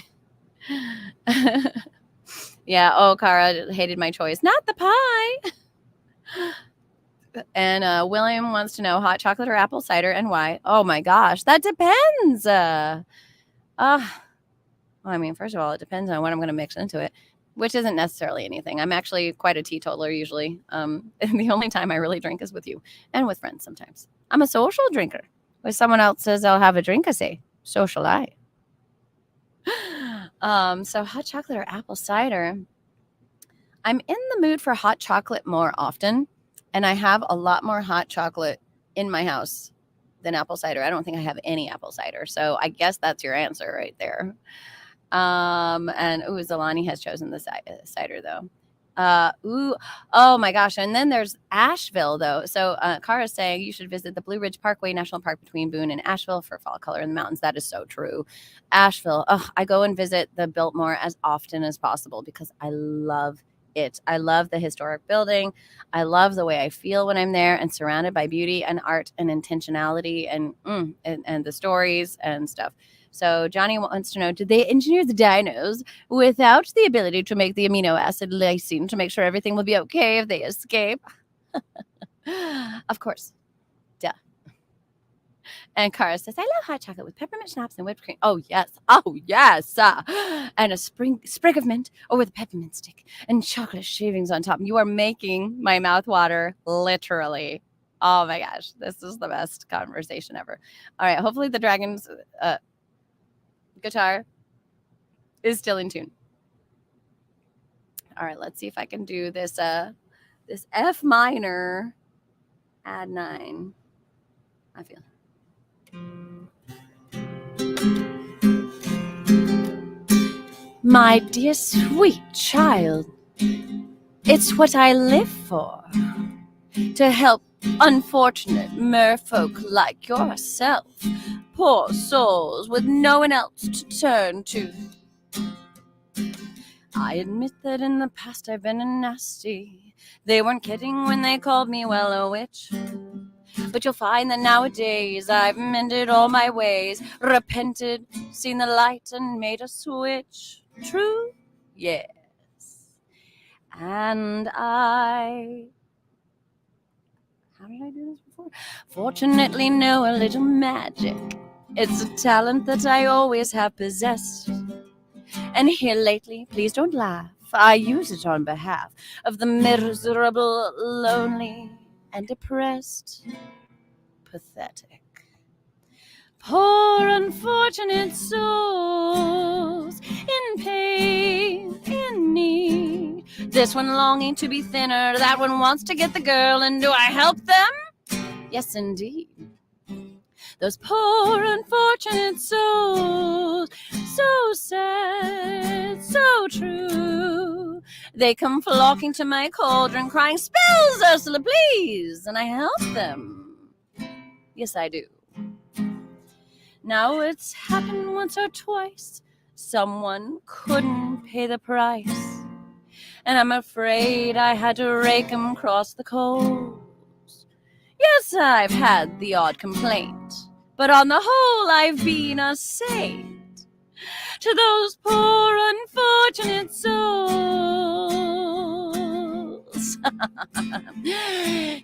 Yeah. Oh, Kara hated my choice. Not the pie. And William wants to know hot chocolate or apple cider and why. Oh my gosh, that depends. I mean, first of all, it depends on what I'm going to mix into it, which isn't necessarily anything. I'm actually quite a teetotaler usually. And the only time I really drink is with you and with friends sometimes. I'm a social drinker. When someone else says I'll have a drink, I say, so shall I. So hot chocolate or apple cider. I'm in the mood for hot chocolate more often, and I have a lot more hot chocolate in my house than apple cider. I don't think I have any apple cider. So I guess that's your answer right there. And Zalani has chosen the cider though. Oh my gosh. And then there's Asheville though. So Kara's saying you should visit the Blue Ridge Parkway National Park between Boone and Asheville for fall color in the mountains. That is so true. Asheville. I go and visit the Biltmore as often as possible because I love it. I love the historic building. I love the way I feel when I'm there and surrounded by beauty and art and intentionality and the stories and stuff. So Johnny wants to know, did they engineer the dinos without the ability to make the amino acid lysine to make sure everything will be okay if they escape? Of course. Duh. And Cara says, I love hot chocolate with peppermint schnapps and whipped cream. Oh, yes. Oh, yes. And a sprig of mint or with a peppermint stick and chocolate shavings on top. You are making my mouth water, literally. Oh, my gosh. This is the best conversation ever. All right. Hopefully the dragon's guitar is still in tune. All right. Let's see if I can do this F minor add 9. I feel. My dear sweet child, it's what I live for, to help unfortunate merfolk like yourself, poor souls with no one else to turn to. I admit that in the past I've been a nasty. They weren't kidding when they called me, well, a witch. But you'll find that nowadays I've mended all my ways, repented, seen the light, and made a switch. True? Yes. And how did I do this before? Fortunately know a little magic. It's a talent that I always have possessed. And here lately, please don't laugh, I use it on behalf of the miserable, lonely, and depressed. Pathetic. Poor unfortunate souls in pain, in need. This one longing to be thinner, that one wants to get the girl, and do I help them? Yes, indeed. Those poor unfortunate souls, so sad, so true. They come flocking to my cauldron, crying, spells, Ursula, please, and I help them. Yes, I do. Now it's happened once or twice. Someone couldn't pay the price. And I'm afraid I had to rake 'em across the coals. Yes, I've had the odd complaint, but on the whole I've been a saint to those poor unfortunate souls.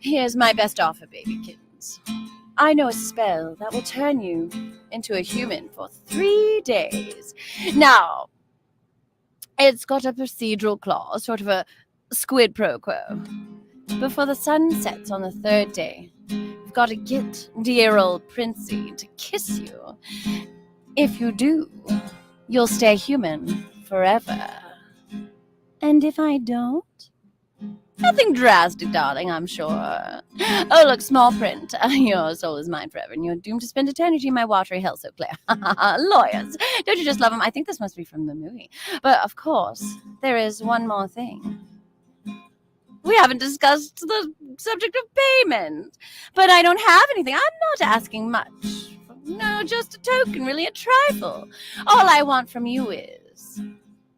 Here's my best offer, baby kittens. I know a spell that will turn you into a human for 3 days. Now, it's got a procedural clause, sort of a squid pro quo. Before the sun sets on the 3rd day, you've got to get dear old Princey to kiss you. If you do, you'll stay human forever. And if I don't? Nothing drastic, darling, I'm sure. Oh, look, small print. Your soul is mine forever, and you're doomed to spend eternity in my watery hell so clear. Lawyers. Don't you just love them? I think this must be from the movie. But, of course, there is one more thing. We haven't discussed the subject of payment. But I don't have anything. I'm not asking much. No, just a token, really a trifle. All I want from you is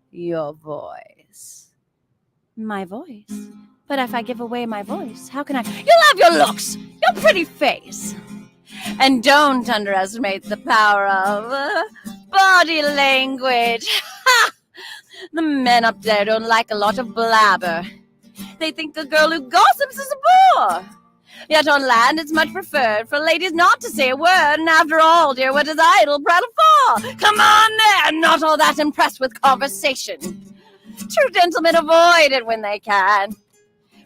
your voice. My voice? But if I give away my voice, how can I? You'll have your looks, your pretty face. And don't underestimate the power of body language. Ha! The men up there don't like a lot of blabber. They think a girl who gossips is a bore. Yet on land it's much preferred for ladies not to say a word. And after all, dear, what is idle prattle for? Come on there, not all that impressed with conversation. True gentlemen avoid it when they can.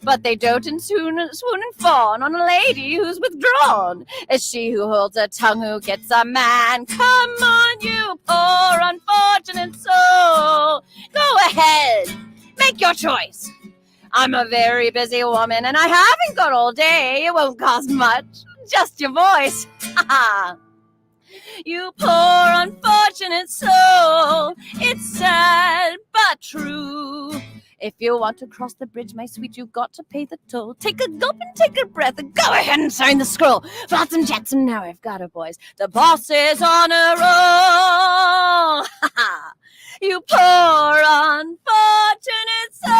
But they dote and swoon and fawn on a lady who's withdrawn. It's she who holds a tongue who gets a man. Come on, you poor unfortunate soul. Go ahead, make your choice. I'm a very busy woman, and I haven't got all day. It won't cost much, just your voice. You poor unfortunate soul. It's sad but true. If you want to cross the bridge, my sweet, you've got to pay the toll. Take a gulp and take a breath and go ahead and sign the scroll. Flotsam jetsam, now I've got it, boys. The boss is on a roll. You poor unfortunate soul.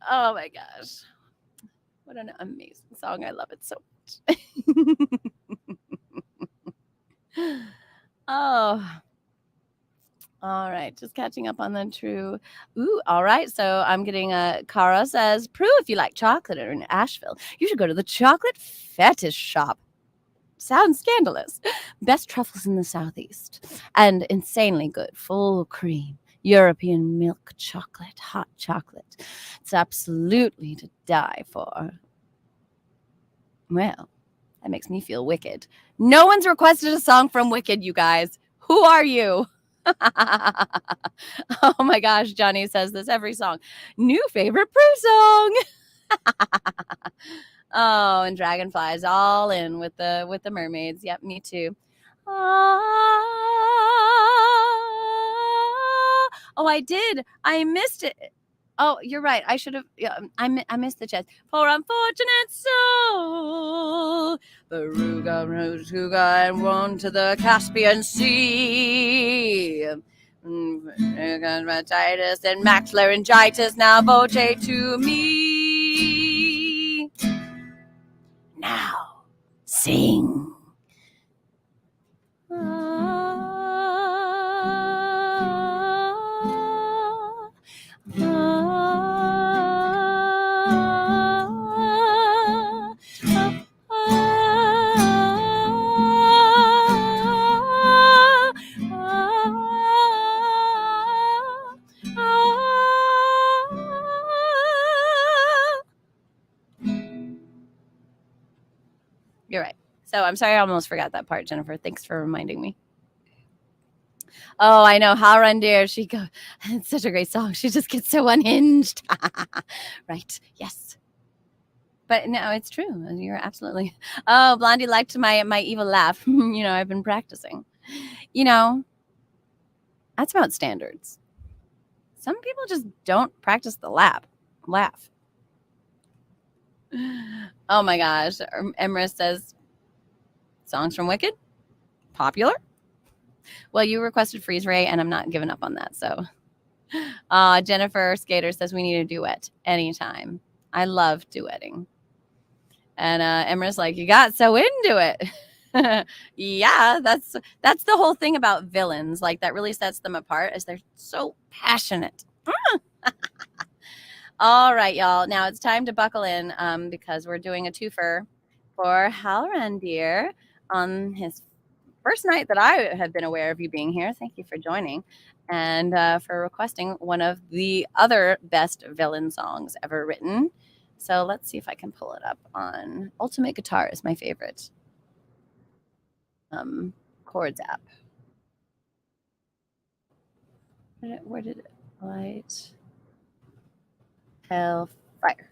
Oh my gosh. What an amazing song. I love it so much. Oh. All right. Just catching up on the true. Ooh, all right. So I'm getting Cara says, Pru, if you like chocolate or in Asheville, you should go to the chocolate fetish shop. Sounds scandalous. Best truffles in the Southeast. And insanely good. Full cream. European milk chocolate, hot chocolate. It's absolutely to die for. Well, that makes me feel wicked. No one's requested a song from Wicked, you guys. Who are you? Oh my gosh, Johnny says this every song. New favorite Pru song. Oh, and Dragonflies all in with the mermaids. Yep, me too. Oh, I did. I missed it. Oh, you're right. I should have. Yeah, I missed the chest. Poor unfortunate soul. Beruga, Rutuga, and one to the Caspian Sea. Dermatitis and max laryngitis. Now vote to me. Now sing. You're right. So I'm sorry I almost forgot that part, Jennifer. Thanks for reminding me. Oh, I know. How run dear she go. It's such a great song. She just gets so unhinged. Right. Yes. But no, it's true. You're absolutely. Oh, Blondie liked my evil laugh. I've been practicing. That's about standards. Some people just don't practice the laugh. Oh my gosh. Emrys says, songs from Wicked? Popular? Well, you requested Freeze Ray, and I'm not giving up on that. So, Jennifer Skater says we need a duet anytime. I love duetting. And Emra's like, you got so into it. Yeah, that's the whole thing about villains. Like, that really sets them apart, is they're so passionate. All right, y'all. Now it's time to buckle in because we're doing a twofer for Hal Randir on his first night that I have been aware of you being here. Thank you for joining and for requesting one of the other best villain songs ever written. So let's see if I can pull it up on Ultimate Guitar is my favorite chords app. Where did it? Light. Hellfire.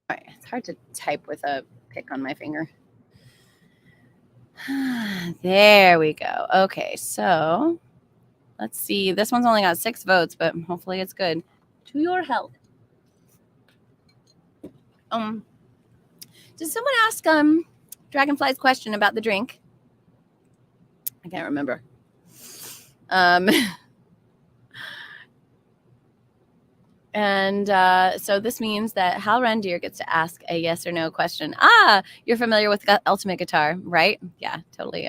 All right, it's hard to type with a pick on my finger. There we go. Okay, so let's see. This one's only got 6 votes, but hopefully it's good. To your health. Did someone ask Dragonfly's question about the drink? I can't remember. And so this means that Hal Randir gets to ask a yes or no question. You're familiar with Ultimate Guitar, right? Yeah, totally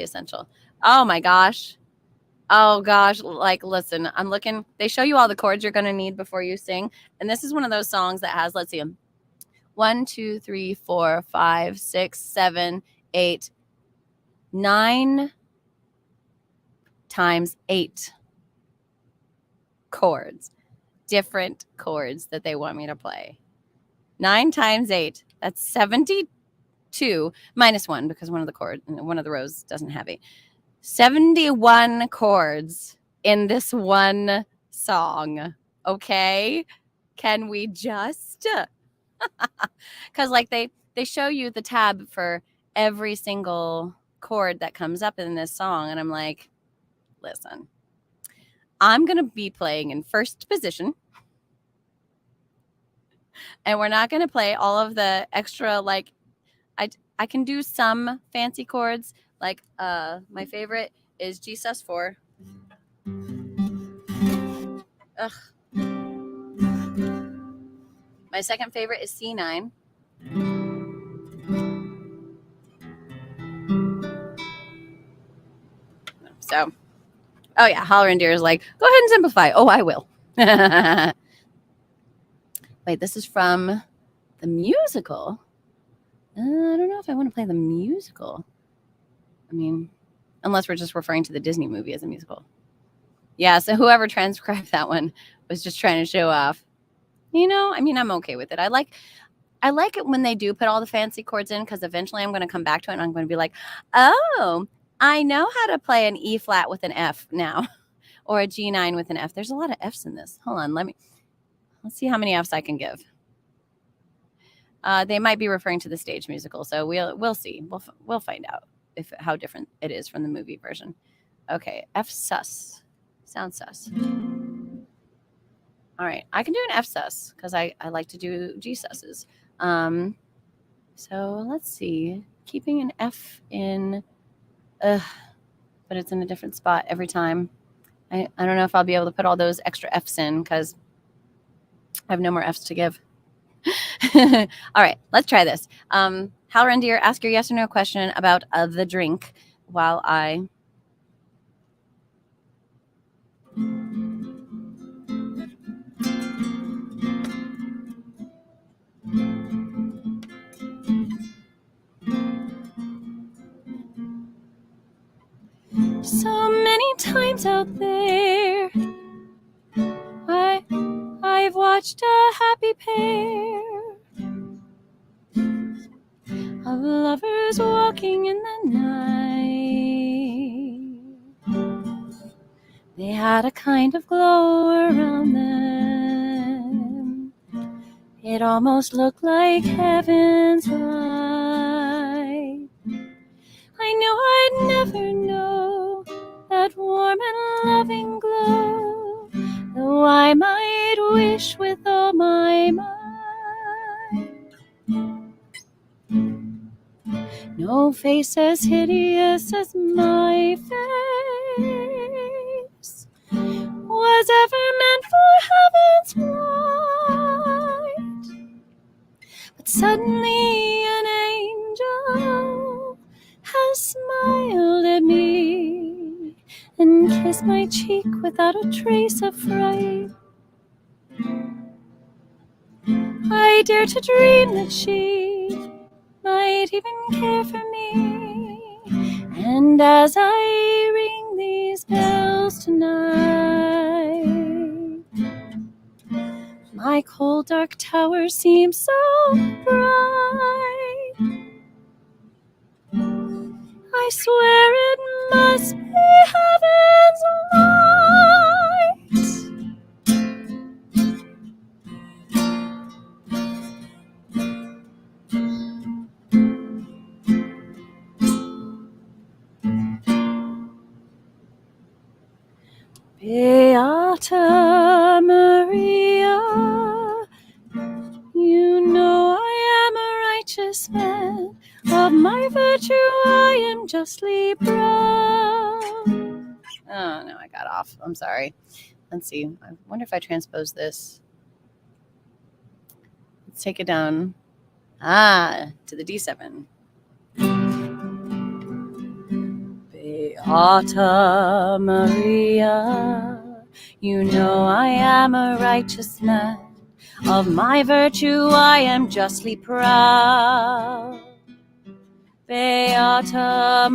essential. Oh my gosh. Oh gosh, like listen, I'm looking. They show you all the chords you're going to need before you sing, and this is one of those songs that has, let's see, 1, 2, 3, 4, 5, 6, 7, 8, 9 times 8 chords, different chords that they want me to play. 9 times 8, that's 72 minus 1 because one of the rows doesn't have 8. 71 chords in this one song. Okay, can we just because like they show you the tab for every single chord that comes up in this song, and I'm like, listen, I'm gonna be playing in first position, and we're not gonna play all of the extra, like I can do some fancy chords, like my favorite is G sus4. Ugh. My second favorite is C9. So, oh yeah, Hal Randir is like, go ahead and simplify. Oh, I will. Wait, this is from the musical. I don't know if I want to play the musical. I mean, unless we're just referring to the Disney movie as a musical. Yeah, so whoever transcribed that one was just trying to show off. I mean, I'm okay with it. I like it when they do put all the fancy chords in, because eventually I'm going to come back to it and I'm going to be like, oh, I know how to play an E flat with an F now, or a G9 with an F. There's a lot of Fs in this. Hold on, let's see how many Fs I can give. They might be referring to the stage musical, so we'll see. We'll find out how different it is from the movie version. Okay, F sus. Sounds sus. All right, I can do an F sus because I like to do G sus's. So let's see. Keeping an F in, but it's in a different spot every time. I don't know if I'll be able to put all those extra Fs in because I have no more Fs to give. All right, let's try this. Hal Randir, ask your yes or no question about the drink while I. So many times out there, I've watched a happy pair of lovers walking in the night. They had a kind of glow around them, It almost looked like heaven's light. I knew I'd never know that warm and loving glow, though I might wish with all my might. No face as hideous as my face was ever meant for heaven's light. But suddenly an angel has smiled at me and kissed my cheek without a trace of fright. I dare to dream that she might even care for me. And as I ring these bells tonight, my cold dark tower seems so bright. I swear it must be heaven's light. Beata Maria, you know I am a righteous man. Of my virtue I am justly proud. Oh, no, I got off. I'm sorry. Let's see. I wonder if I transpose this. Let's take it down. To the D7. Beata Maria, you know I am a righteous man. Of my virtue I am justly proud. Beata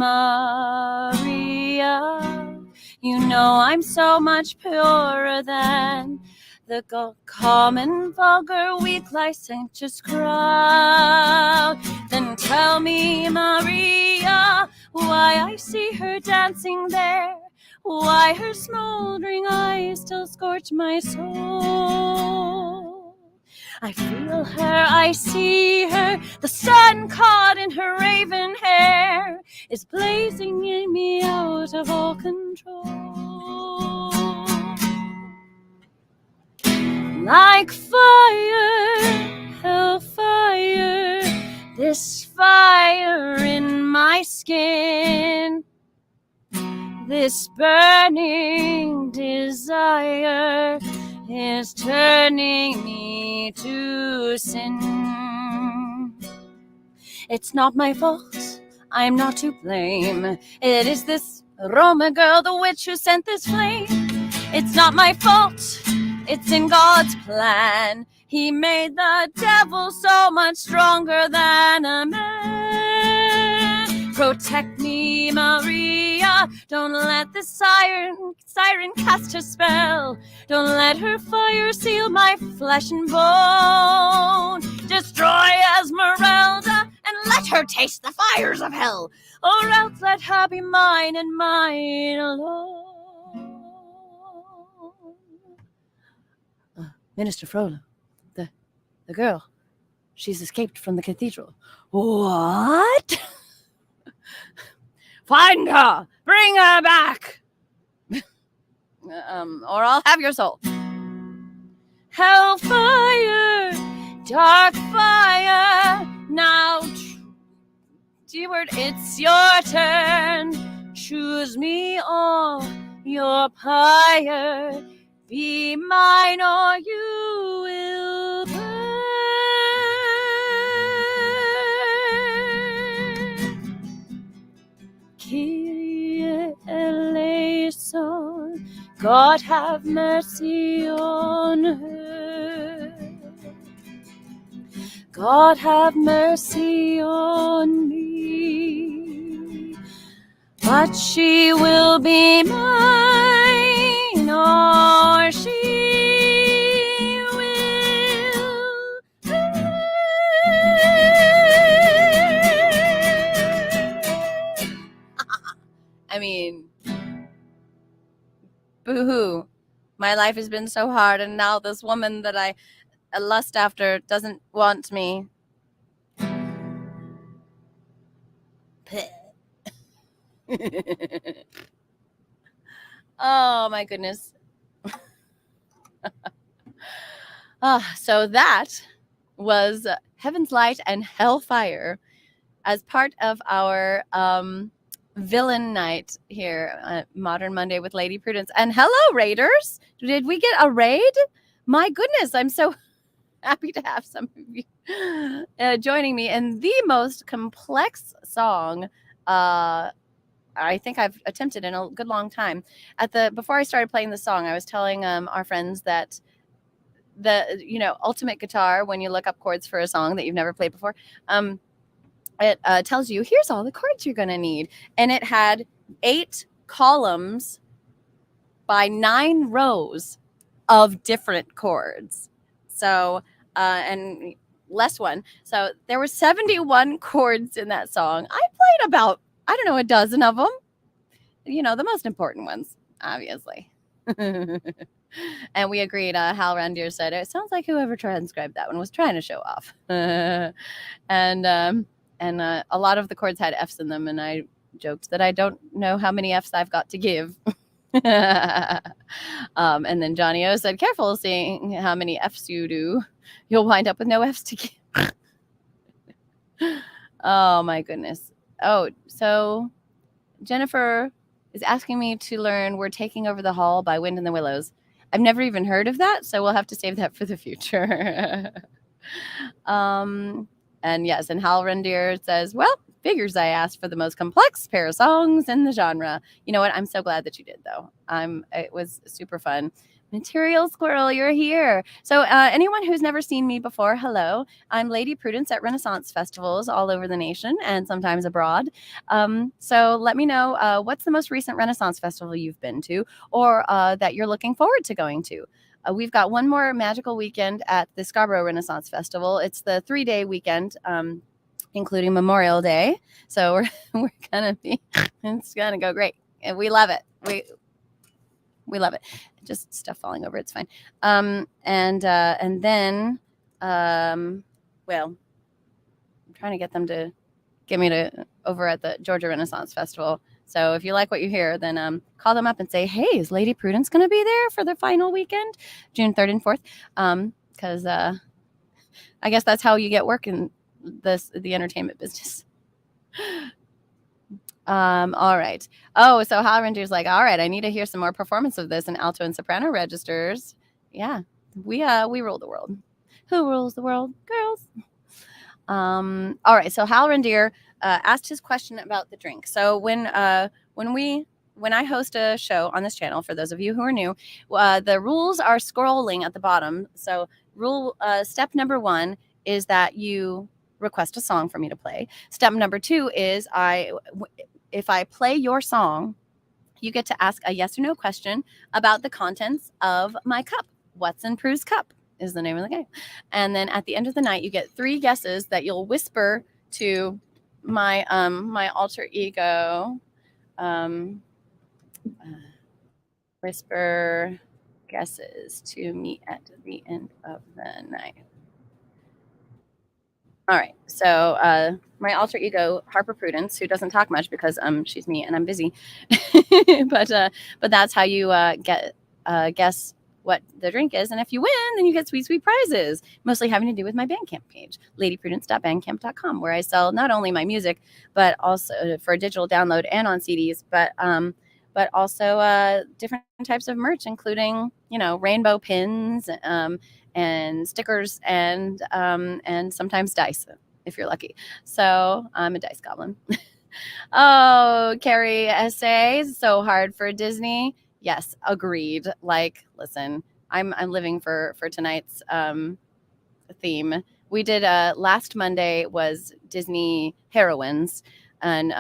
Maria, you know I'm so much purer than the common, vulgar, weak, licentious crowd. Then tell me, Maria, why I see her dancing there, why her smoldering eyes still scorch my soul. I feel her, I see her, the sun caught in her raven hair is blazing in me out of all control. Like fire, hellfire, this fire in my skin, this burning desire is turning me to sin. It's not my fault, I'm not to blame. It is this Roma girl, the witch, who sent this flame. It's not my fault, it's in God's plan. He made the devil so much stronger than a man. Protect me, Maria, don't let the siren cast her spell. Don't let her fire seal my flesh and bone. Destroy Esmeralda and let her taste the fires of hell, or else let her be mine and mine alone. Minister Frollo, the girl, she's escaped from the cathedral. What? Find her! Bring her back! Or I'll have your soul. Hellfire, dark fire, now, G-word, it's your turn. Choose me or your pyre. Be mine or you will burn. Kyrie eleison, God have mercy on her. God have mercy on me. But she will be mine, or she will burn. I mean, boo-hoo. My life has been so hard, and now this woman that I lust after, doesn't want me. Oh my goodness. So that was Heaven's Light and Hellfire as part of our villain night here at Modern Monday with Lady Prudence. And hello, Raiders. Did we get a raid? My goodness, I'm so happy to have some of you joining me in the most complex song I think I've attempted in a good long time. Before I started playing the song, I was telling our friends that the ultimate guitar, when you look up chords for a song that you've never played before, it tells you here's all the chords you're going to need, and it had 8 columns by 9 rows of different chords. So and less one. So there were 71 chords in that song. I played about, I don't know, a dozen of them. The most important ones, obviously. And we agreed. Hal Randier said, it sounds like whoever transcribed that one was trying to show off. And a lot of the chords had F's in them, and I joked that I don't know how many F's I've got to give. And then Johnny O said, careful seeing how many F's you do. You'll wind up with no F's to give. Oh, my goodness. Oh, so Jennifer is asking me to learn We're Taking Over the Hall by Wind in the Willows. I've never even heard of that, so we'll have to save that for the future. And yes, and Hal Rendier says, well, figures I asked for the most complex pair of songs in the genre. You know what? I'm so glad that you did, though. It was super fun. Material Squirrel, you're here. So anyone who's never seen me before, hello. I'm Lady Prudence at Renaissance festivals all over the nation and sometimes abroad. So let me know what's the most recent Renaissance festival you've been to, or that you're looking forward to going to. We've got one more magical weekend at the Scarborough Renaissance Festival. It's the 3-day weekend, including Memorial Day. So we're gonna be, it's gonna go great. And we love it. We love it. Just stuff falling over. It's fine. And then, well, I'm trying to get them to get me to over at the Georgia Renaissance Festival. So if you like what you hear, then call them up and say, hey, is Lady Prudence going to be there for the final weekend, June 3rd and 4th? Because I guess that's how you get work in the entertainment business. All right. Oh, so Hal Render's like, all right, I need to hear some more performance of this in alto and soprano registers. Yeah, we rule the world. Who rules the world? Girls. All right. So Hal Rendier asked his question about the drink. So when I host a show on this channel, for those of you who are new, the rules are scrolling at the bottom. So step number 1 is that you request a song for me to play. Step number 2 is if I play your song, you get to ask a yes or no question about the contents of my cup. What's in Pru's cup is the name of the game. And then at the end of the night, you get 3 guesses that you'll whisper to my my alter ego. Whisper guesses to me at the end of the night. All right. So my alter ego, Harper Prudence, who doesn't talk much because she's me and I'm busy. but that's how you guess what the drink is. And if you win, then you get sweet, sweet prizes, mostly having to do with my Bandcamp page, ladyprudence.bandcamp.com, where I sell not only my music, but also for digital download and on CDs, but also different types of merch, including, rainbow pins, and stickers, and sometimes dice if you're lucky. So I'm a dice goblin. Oh, Carrie essay, so hard for Disney. Yes, agreed. Like, listen, I'm living for tonight's theme. We did last Monday was Disney heroines, and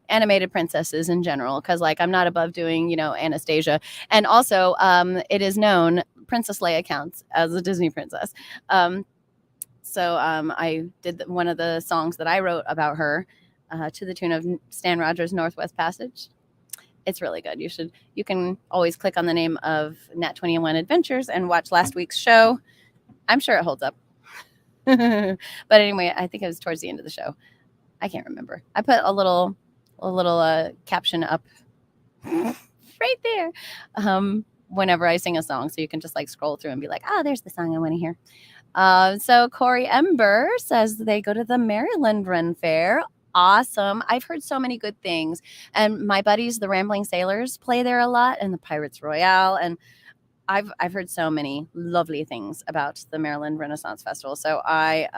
animated princesses in general, because I'm not above doing Anastasia, and also it is known Princess Leia counts as a Disney princess. So I did one of the songs that I wrote about her to the tune of Stan Rogers' Northwest Passage. It's really good. You can always click on the name of Nat 21 Adventures and watch last week's show. I'm sure it holds up. But anyway, I think it was towards the end of the show. I can't remember. I put a little caption up right there whenever I sing a song, so you can just like scroll through and be like, oh, there's the song I want to hear. So Corey Ember says they go to the Maryland Run Fair. Awesome. I've heard so many good things. And my buddies, the Rambling Sailors, play there a lot, and the Pirates Royale. And I've heard so many lovely things about the Maryland Renaissance Festival. So I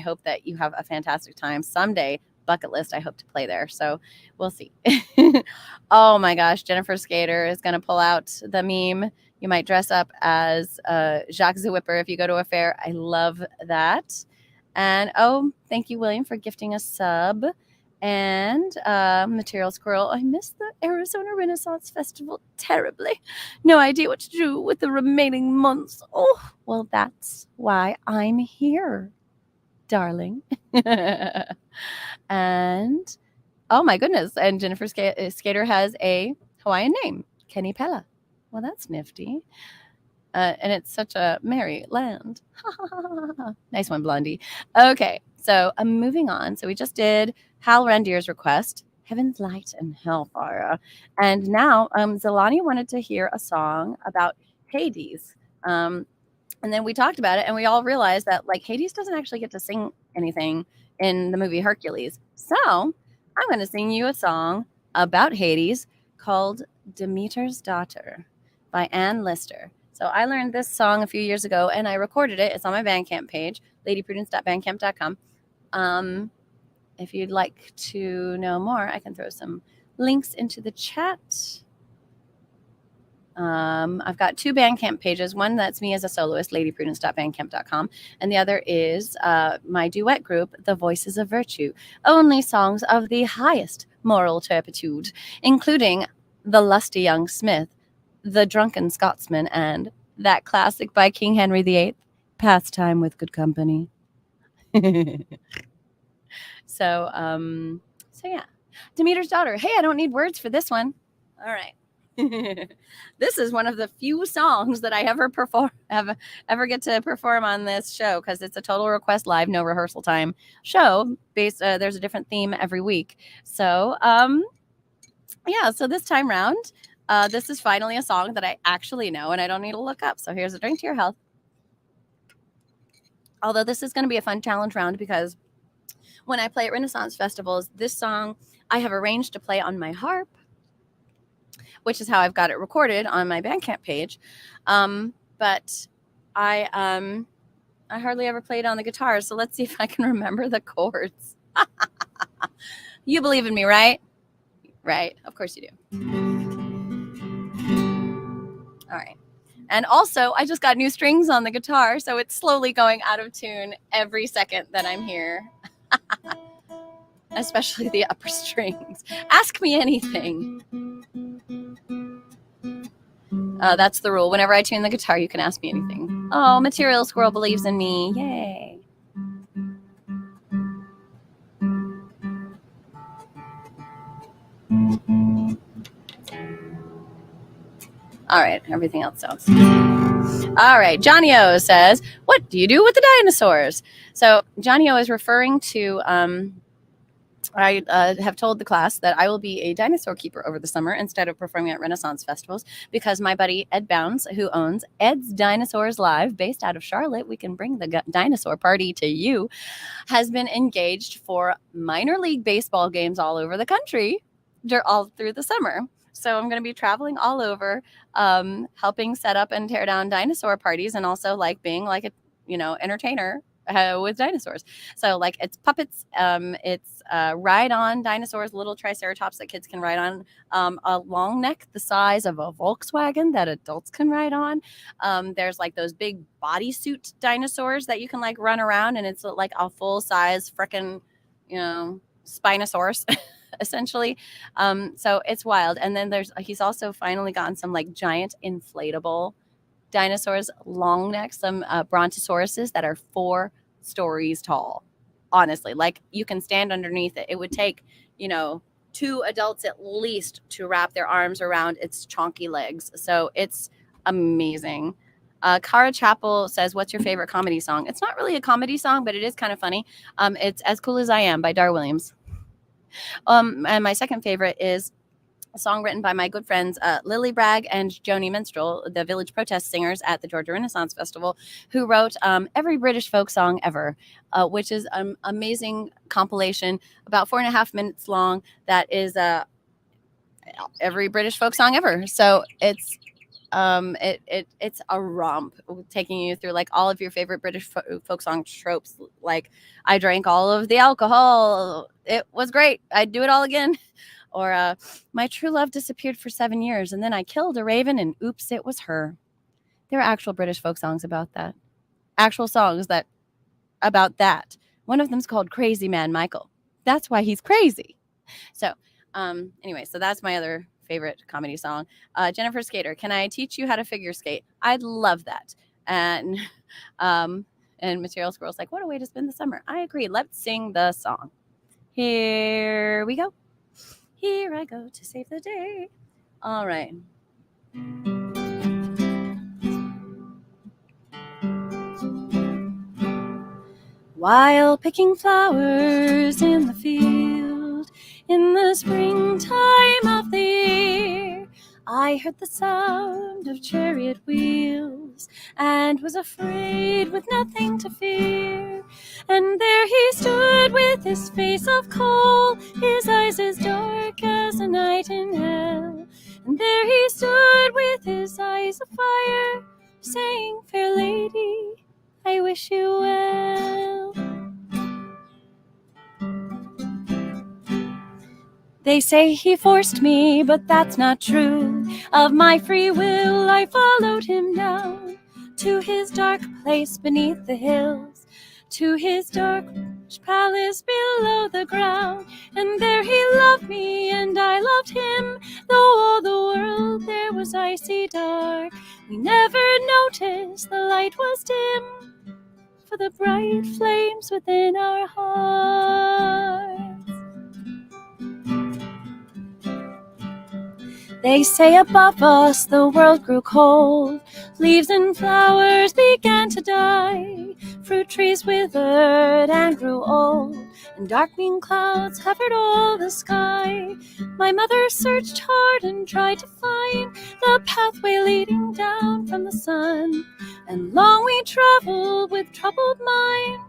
hope that you have a fantastic time someday. Bucket list, I hope to play there. So we'll see. Oh my gosh, Jennifer Skater is going to pull out the meme. You might dress up as Jacques the Whipper if you go to a fair. I love that. And oh, thank you, William, for gifting a sub. And Material Squirrel, I missed the Arizona Renaissance Festival terribly. No idea what to do with the remaining months. Oh, well, that's why I'm here, darling. And oh my goodness, and Jennifer Skater has a Hawaiian name, Kenny Pella. Well, that's nifty. And it's such a merry land. Nice one, Blondie. Okay, so I'm moving on. So we just did Hal Randier's request, Heaven's Light and Hellfire. And now Zelani wanted to hear a song about Hades. And then we talked about it, and we all realized that like Hades doesn't actually get to sing anything in the movie Hercules. So I'm going to sing you a song about Hades called Demeter's Daughter by Ann Lister. So I learned this song a few years ago, and I recorded it. It's on my Bandcamp page, ladyprudence.bandcamp.com. If you'd like to know more, I can throw some links into the chat. I've got two Bandcamp pages. One that's me as a soloist, ladyprudence.bandcamp.com, and the other is my duet group, The Voices of Virtue. Only songs of the highest moral turpitude, including The Lusty Young Smith, The Drunken Scotsman, and that classic by King Henry VIII, Pastime with Good Company. So yeah. Demeter's Daughter. Hey, I don't need words for this one. All right. This is one of the few songs that I ever get to perform on this show, because it's a total request live, no rehearsal time show. There's a different theme every week. So yeah, so this time round, this is finally a song that I actually know and I don't need to look up. So here's a drink to your health. Although this is going to be a fun challenge round, because when I play at Renaissance festivals, this song I have arranged to play on my harp, which is how I've got it recorded on my Bandcamp page. But I hardly ever played on the guitar, so let's see if I can remember the chords. You believe in me, right? Right, of course you do. All right. And also, I just got new strings on the guitar, so it's slowly going out of tune every second that I'm here. Especially the upper strings. Ask me anything. That's the rule. Whenever I tune the guitar, you can ask me anything. Oh, Material Squirrel believes in me. Yay. All right. Everything else sounds. All right. Johnny O says, what do you do with the dinosaurs? So Johnny O is referring to... I have told the class that I will be a dinosaur keeper over the summer instead of performing at Renaissance festivals, because my buddy Ed Bounds, who owns Ed's Dinosaurs Live, based out of Charlotte, we can bring the dinosaur party to you, has been engaged for minor league baseball games all over the country all through the summer. So I'm going to be traveling all over, helping set up and tear down dinosaur parties, and also like being like a entertainer with dinosaurs. So like it's puppets, it's ride on dinosaurs, little triceratops that kids can ride on, a long neck the size of a Volkswagen that adults can ride on. There's like those big bodysuit dinosaurs that you can like run around, and it's like a full size frickin' Spinosaurus essentially. So it's wild. And then he's also finally gotten some like giant inflatable dinosaurs, long necks, some brontosauruses that are 4 stories tall. Honestly, like you can stand underneath it. It would take 2 adults at least to wrap their arms around its chonky legs. So it's amazing. Cara Chapel says, "What's your favorite comedy song?" It's not really a comedy song, but it is kind of funny. It's "As Cool as I Am" by Dar Williams. And my second favorite is a song written by my good friends Lily Bragg and Joni Minstrel, the village protest singers at the Georgia Renaissance Festival, who wrote Every British Folk Song Ever, which is an amazing compilation, about 4.5 minutes long, that is every British folk song ever. So it's it's a romp, taking you through like all of your favorite British folk song tropes. Like, I drank all of the alcohol, it was great, I'd do it all again. Or my true love disappeared for 7 years and then I killed a raven and oops, it was her. There are actual British folk songs about that. Actual songs that about that. One of them's called Crazy Man Michael. That's why he's crazy. So anyway, so that's my other favorite comedy song. Jennifer Skater, "Can I teach you how to figure skate?" I'd love that. And Material Squirrel's like, "What a way to spend the summer." I agree. Let's sing the song. Here we go. Here I go to save the day. All right. While picking flowers in the field, in the springtime of the year, I heard the sound of chariot wheels and was afraid with nothing to fear. And there he stood with his face of coal, his eyes as dark as a night in hell. And there he stood with his eyes of fire, saying, "Fair lady, I wish you well." They say he forced me, but that's not true. Of my free will, I followed him down to his dark place beneath the hills, to his dark palace below the ground. And there he loved me, and I loved him, though all the world there was icy dark. We never noticed the light was dim, for the bright flames within our hearts. They say above us the world grew cold, leaves and flowers began to die, fruit trees withered and grew old, and darkening clouds covered all the sky. My mother searched hard and tried to find the pathway leading down from the sun, and long we traveled with troubled mind,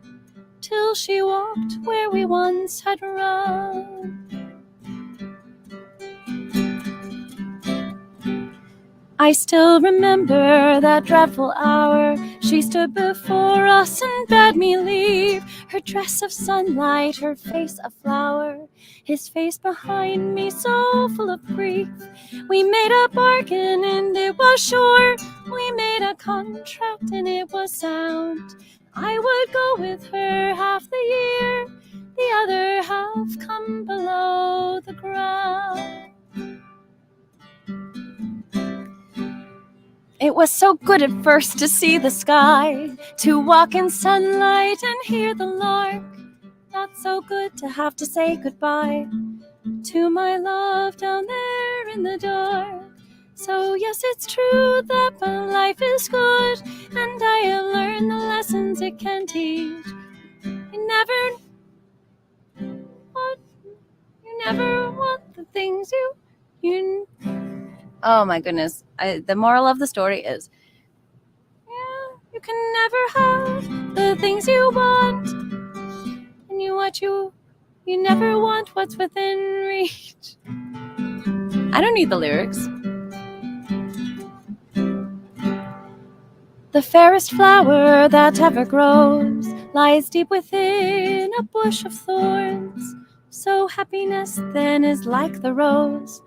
till she walked where we once had run. I still remember that dreadful hour. She stood before us and bade me leave, her dress of sunlight, her face a flower, his face behind me so full of grief. We made a bargain and it was sure, we made a contract and it was sound. I would go with her half the year, the other half come below the ground. It was so good at first to see the sky, to walk in sunlight and hear the lark. Not so good to have to say goodbye to my love down there in the dark. So yes, it's true that my life is good, and I have learned the lessons it can teach. You never want the things you. Oh my goodness. The moral of the story is, yeah, you can never have the things you want, and you never want what's within reach. I don't need the lyrics. The fairest flower that ever grows lies deep within a bush of thorns. So happiness then is like the rose,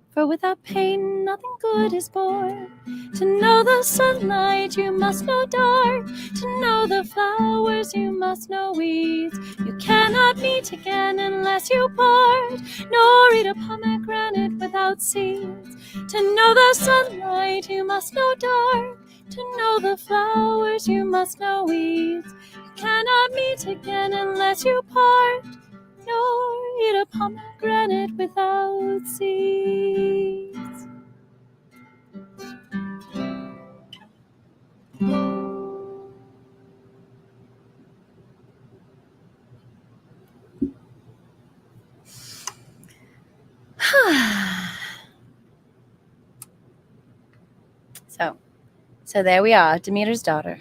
for without pain nothing good is born. To know the sunlight you must know dark, to know the flowers you must know weeds. You cannot meet again unless you part, nor eat a pomegranate without seeds. To know the sunlight you must know dark, to know the flowers you must know weeds. You cannot meet again unless you part, nor eat a pomegranate without seeds. So there we are, Demeter's daughter.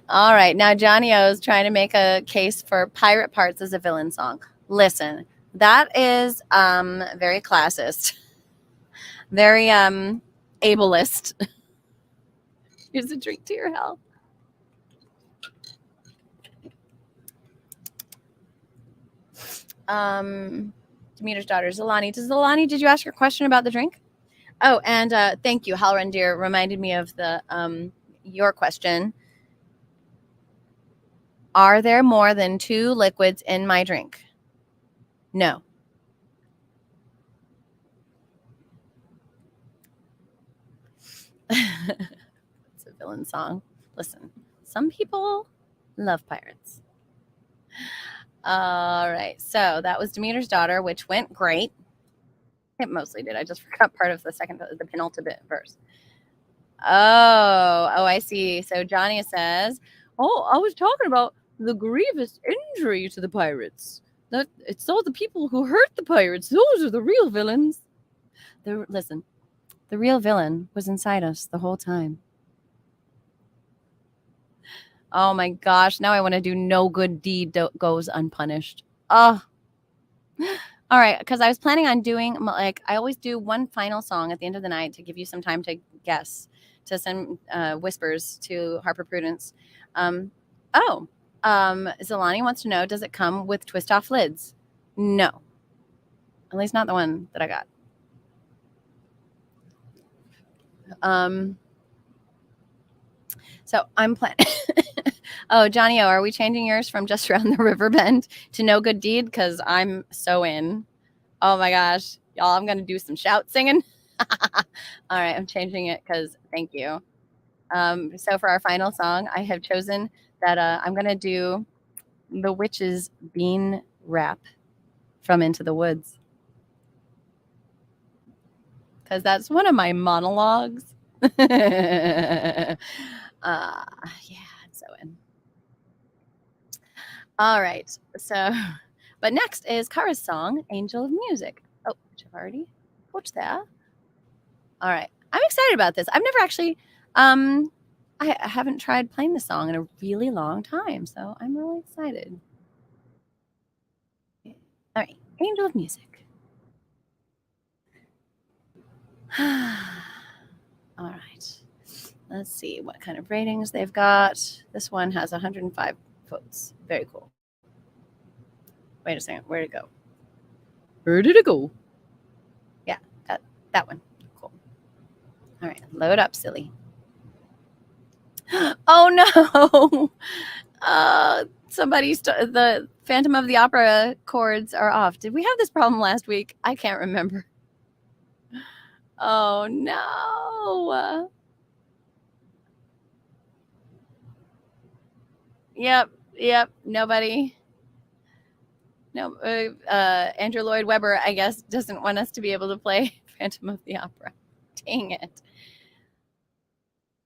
All right, now Johnny O's trying to make a case for pirate parts as a villain song. Listen, that is very classist, very ableist. Here's a drink to your health. Demeter's daughter, Zalani. Zalani, did you ask your question about the drink? Oh, and thank you, Halloran Deer reminded me of the your question. Are there more than 2 liquids in my drink? No. It's a villain song. Listen, some people love pirates. All right, so that was Demeter's daughter, which went great. It mostly did. I just forgot part of the penultimate verse. Oh, I see. So Johnny says, "Oh, I was talking about the grievous injury to the pirates. That it's all the people who hurt the pirates. Those are the real villains." Listen, the real villain was inside us the whole time. Oh my gosh! Now I want to do no good deed goes unpunished. Oh. All right, because I was planning on doing, like, I always do one final song at the end of the night to give you some time to guess, to send whispers to Harper Prudence. Zalani wants to know, does it come with twist-off lids? No. At least not the one that I got. So I'm planning. Oh, Johnny O, are we changing yours from just around the river bend to no good deed? Because I'm so in. Oh my gosh, y'all, I'm gonna do some shout singing. All right, I'm changing it because thank you. So for our final song, I have chosen that I'm gonna do the Witch's Bean Rap from Into the Woods, because that's one of my monologues. Yeah, I'm so in. All right, so, but next is Kara's song, Angel of Music. Oh, which I've already put there. All right, I'm excited about this. I've never actually, I haven't tried playing the song in a really long time, so I'm really excited. All right, Angel of Music. All right, let's see what kind of ratings they've got. This one has 105 votes. Very cool. Wait a second, where'd it go? Where did it go? Yeah, that one. Cool. All right, load up, silly. Oh no! The Phantom of the Opera chords are off. Did we have this problem last week? I can't remember. Oh no! Yep. Nobody. No, Andrew Lloyd Webber, I guess, doesn't want us to be able to play Phantom of the Opera. Dang it.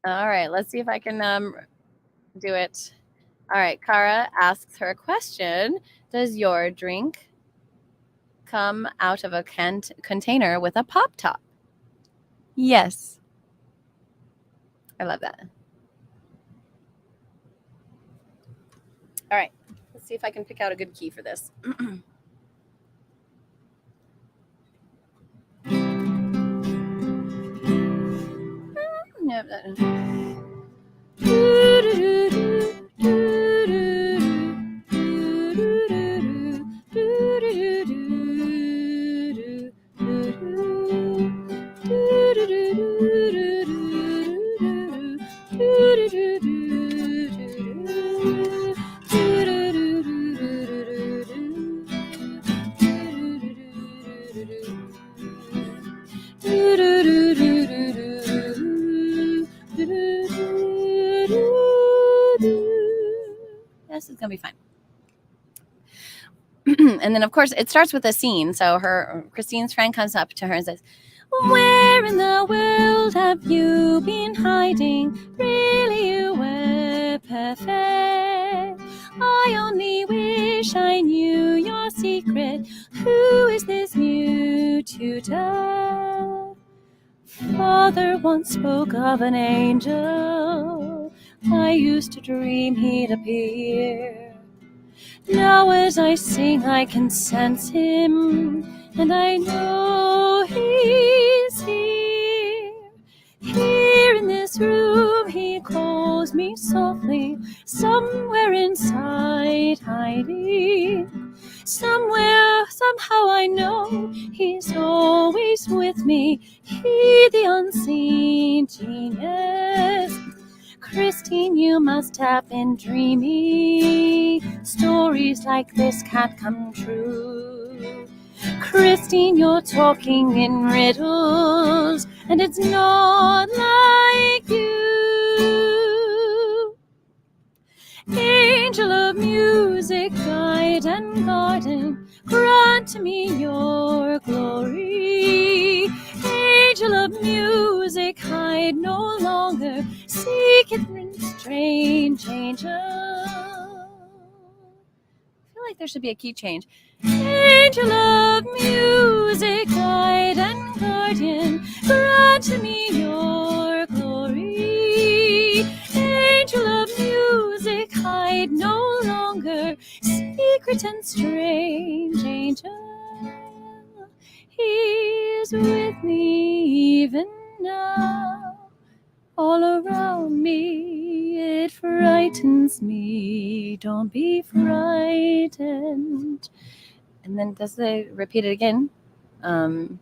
All right, let's see if I can do it. All right, Kara asks her a question. Does your drink come out of a container with a pop top? Yes. I love that. All right, let's see if I can pick out a good key for this. This is gonna be fun. And then, of course, it starts with a scene. So Christine's friend comes up to her and says, "Where in the world have you been hiding? Really, you were perfect. I only wish I knew your secret. Who is this new tutor? father once spoke of an angel. I used to dream he'd appear. Now as I sing I can sense him, and I know he's here. Here in this room he calls me softly, somewhere inside hiding. Somewhere, somehow I know he's always with me. He, the unseen genius. Christine, you must have been dreaming. Stories like this can't come true. Christine, you're talking in riddles, and it's not like you. Angel of music, guide and garden, grant to me your glory. Angel of music, hide no longer, seek it in strange angel. I feel like there should be a key change. Angel of music, guide and guardian, grant to me your glory. Angel of music, hide no longer, secret and strange angel. He's with me even now, all around me. It frightens me. Don't be frightened. And then does they repeat it again? Angel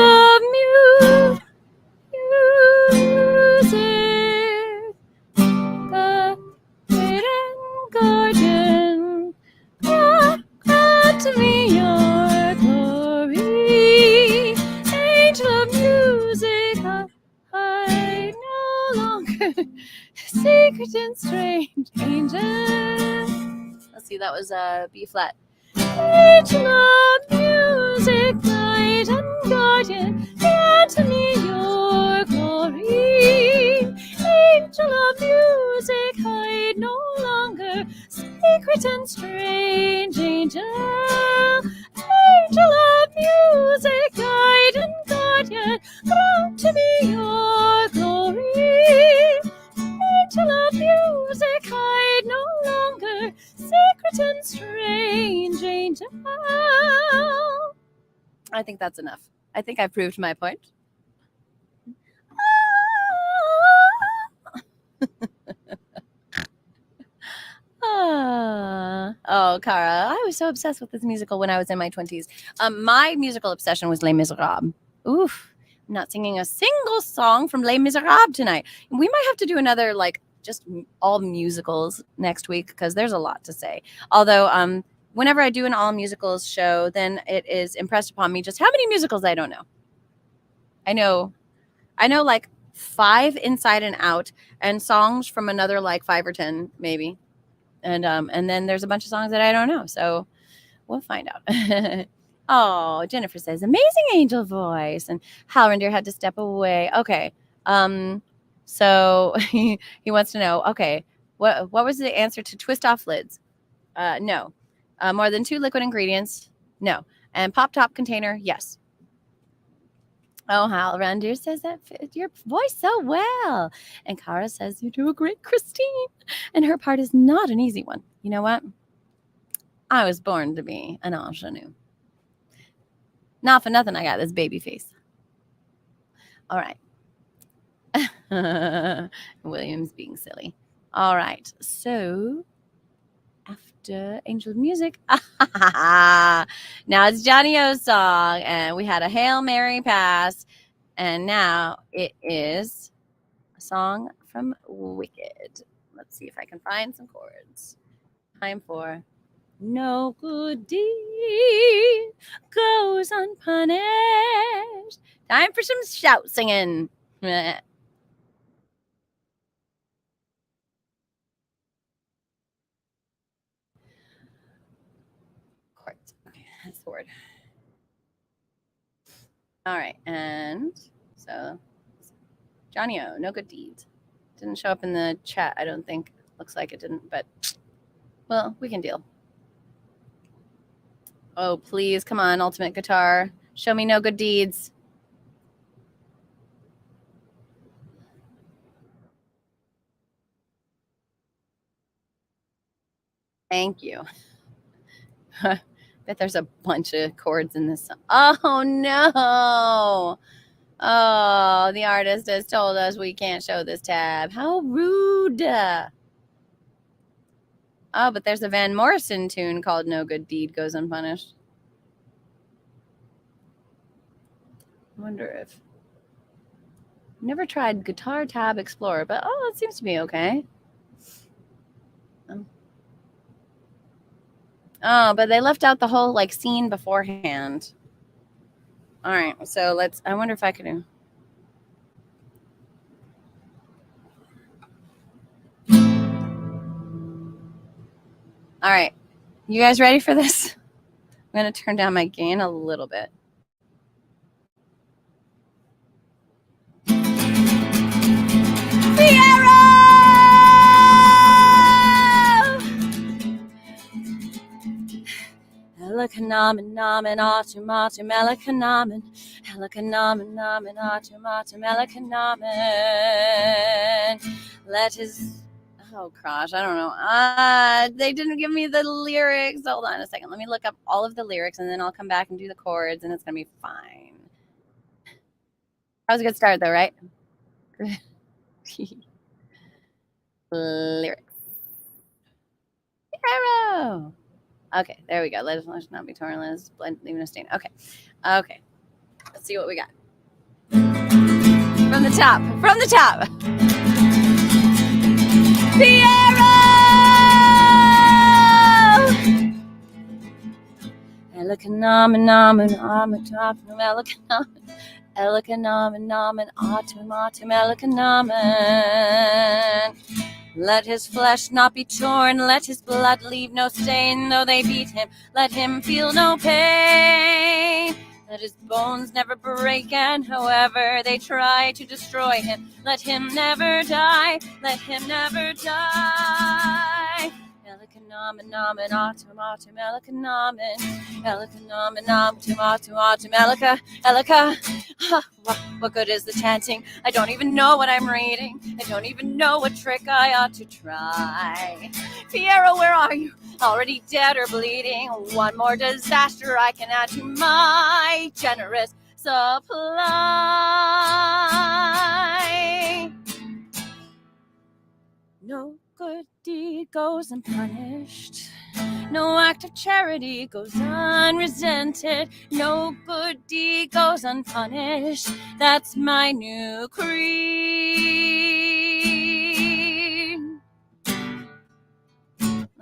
of music, guide and guardian, grant to me your glory. Angel of music, I no longer secret and strange angel. Let's see, that was B flat. Angel of music, guide and guardian, grant to me your glory. Angel of music, hide no longer, secret and strange angel. Angel of music, guide and guardian, grant to me your glory. Angel of music, hide no longer, secret and strange angel. I think that's enough. I think I've proved my point. Oh, Cara, I was so obsessed with this musical when I was in my 20s. My musical obsession was Les Miserables. Oof. I'm not singing a single song from Les Miserables tonight. We might have to do another, like, just all musicals next week, because there's a lot to say. Although, whenever I do an all musicals show, then it is impressed upon me just how many musicals I don't know. I know like 5 inside and out, and songs from another like 5 or 10 maybe. And then there's a bunch of songs that I don't know. So we'll find out. Oh, Jennifer says, amazing angel voice. And Halrander had to step away. Okay. So he wants to know, okay, what was the answer to twist off lids? No. More than 2 liquid ingredients? No. And pop top container? Yes. Oh, Halrander says that fit your voice so well. And Cara says you do a great Christine. And her part is not an easy one. You know what? I was born to be an ingenue. Not for nothing I got this baby face. All right. William's being silly. All right. So after Angel of Music, now it's Johnny O's song, and we had a Hail Mary pass, and now it is a song from Wicked. Let's see if I can find some chords. Time for No Good Deed Goes Unpunished. Time for some shout singing. Chords. Okay, that's the word. All right, and so Johnny O, No Good Deed. Didn't show up in the chat, I don't think. Looks like it didn't, but Well, we can deal. Oh, please, come on, ultimate guitar. Show me no good deeds. Thank you. Bet there's a bunch of chords in this song. Oh, no. Oh, the artist has told us we can't show this tab. How rude. Oh, but there's a Van Morrison tune called No Good Deed Goes Unpunished. I wonder if... Never tried Guitar Tab Explorer, but oh, it seems to be okay. Oh, but they left out the whole like scene beforehand. All right, so let's. I wonder if I could. All right, you guys ready for this? I'm gonna turn down my gain a little bit. Elakanamen namen atum atum elakanamen elakanamen namen atum atum elakanamen. Let his oh gosh, I don't know. They didn't give me the lyrics. Hold on a second. Let me look up all of the lyrics and then I'll come back and do the chords and it's gonna be fine. That was a good start though, right? Lyrics. Arrow. Okay, there we go. Let us not be torn. Let us blend, leaving a stain. Okay. Okay. Let's see what we got. From the top. From the top. Piero! Elikanamen amatopnum elikanamen. Elikanamen namen atum atum elikanamen. Let his flesh not be torn, let his blood leave no stain. Though they beat him, let him feel no pain. Let his bones never break, and however they try to destroy him, let him never die, let him never die. Elikanamen namen atum atum elikanamen. Elikanamen atum atum atum elika. What good is the chanting? I don't even know what I'm reading. I don't even know what trick I ought to try. Piero, where are you? Already dead or bleeding? One more disaster I can add to my generous supply. No good deed goes unpunished. No act of charity goes unresented. No good deed goes unpunished. That's my new creed.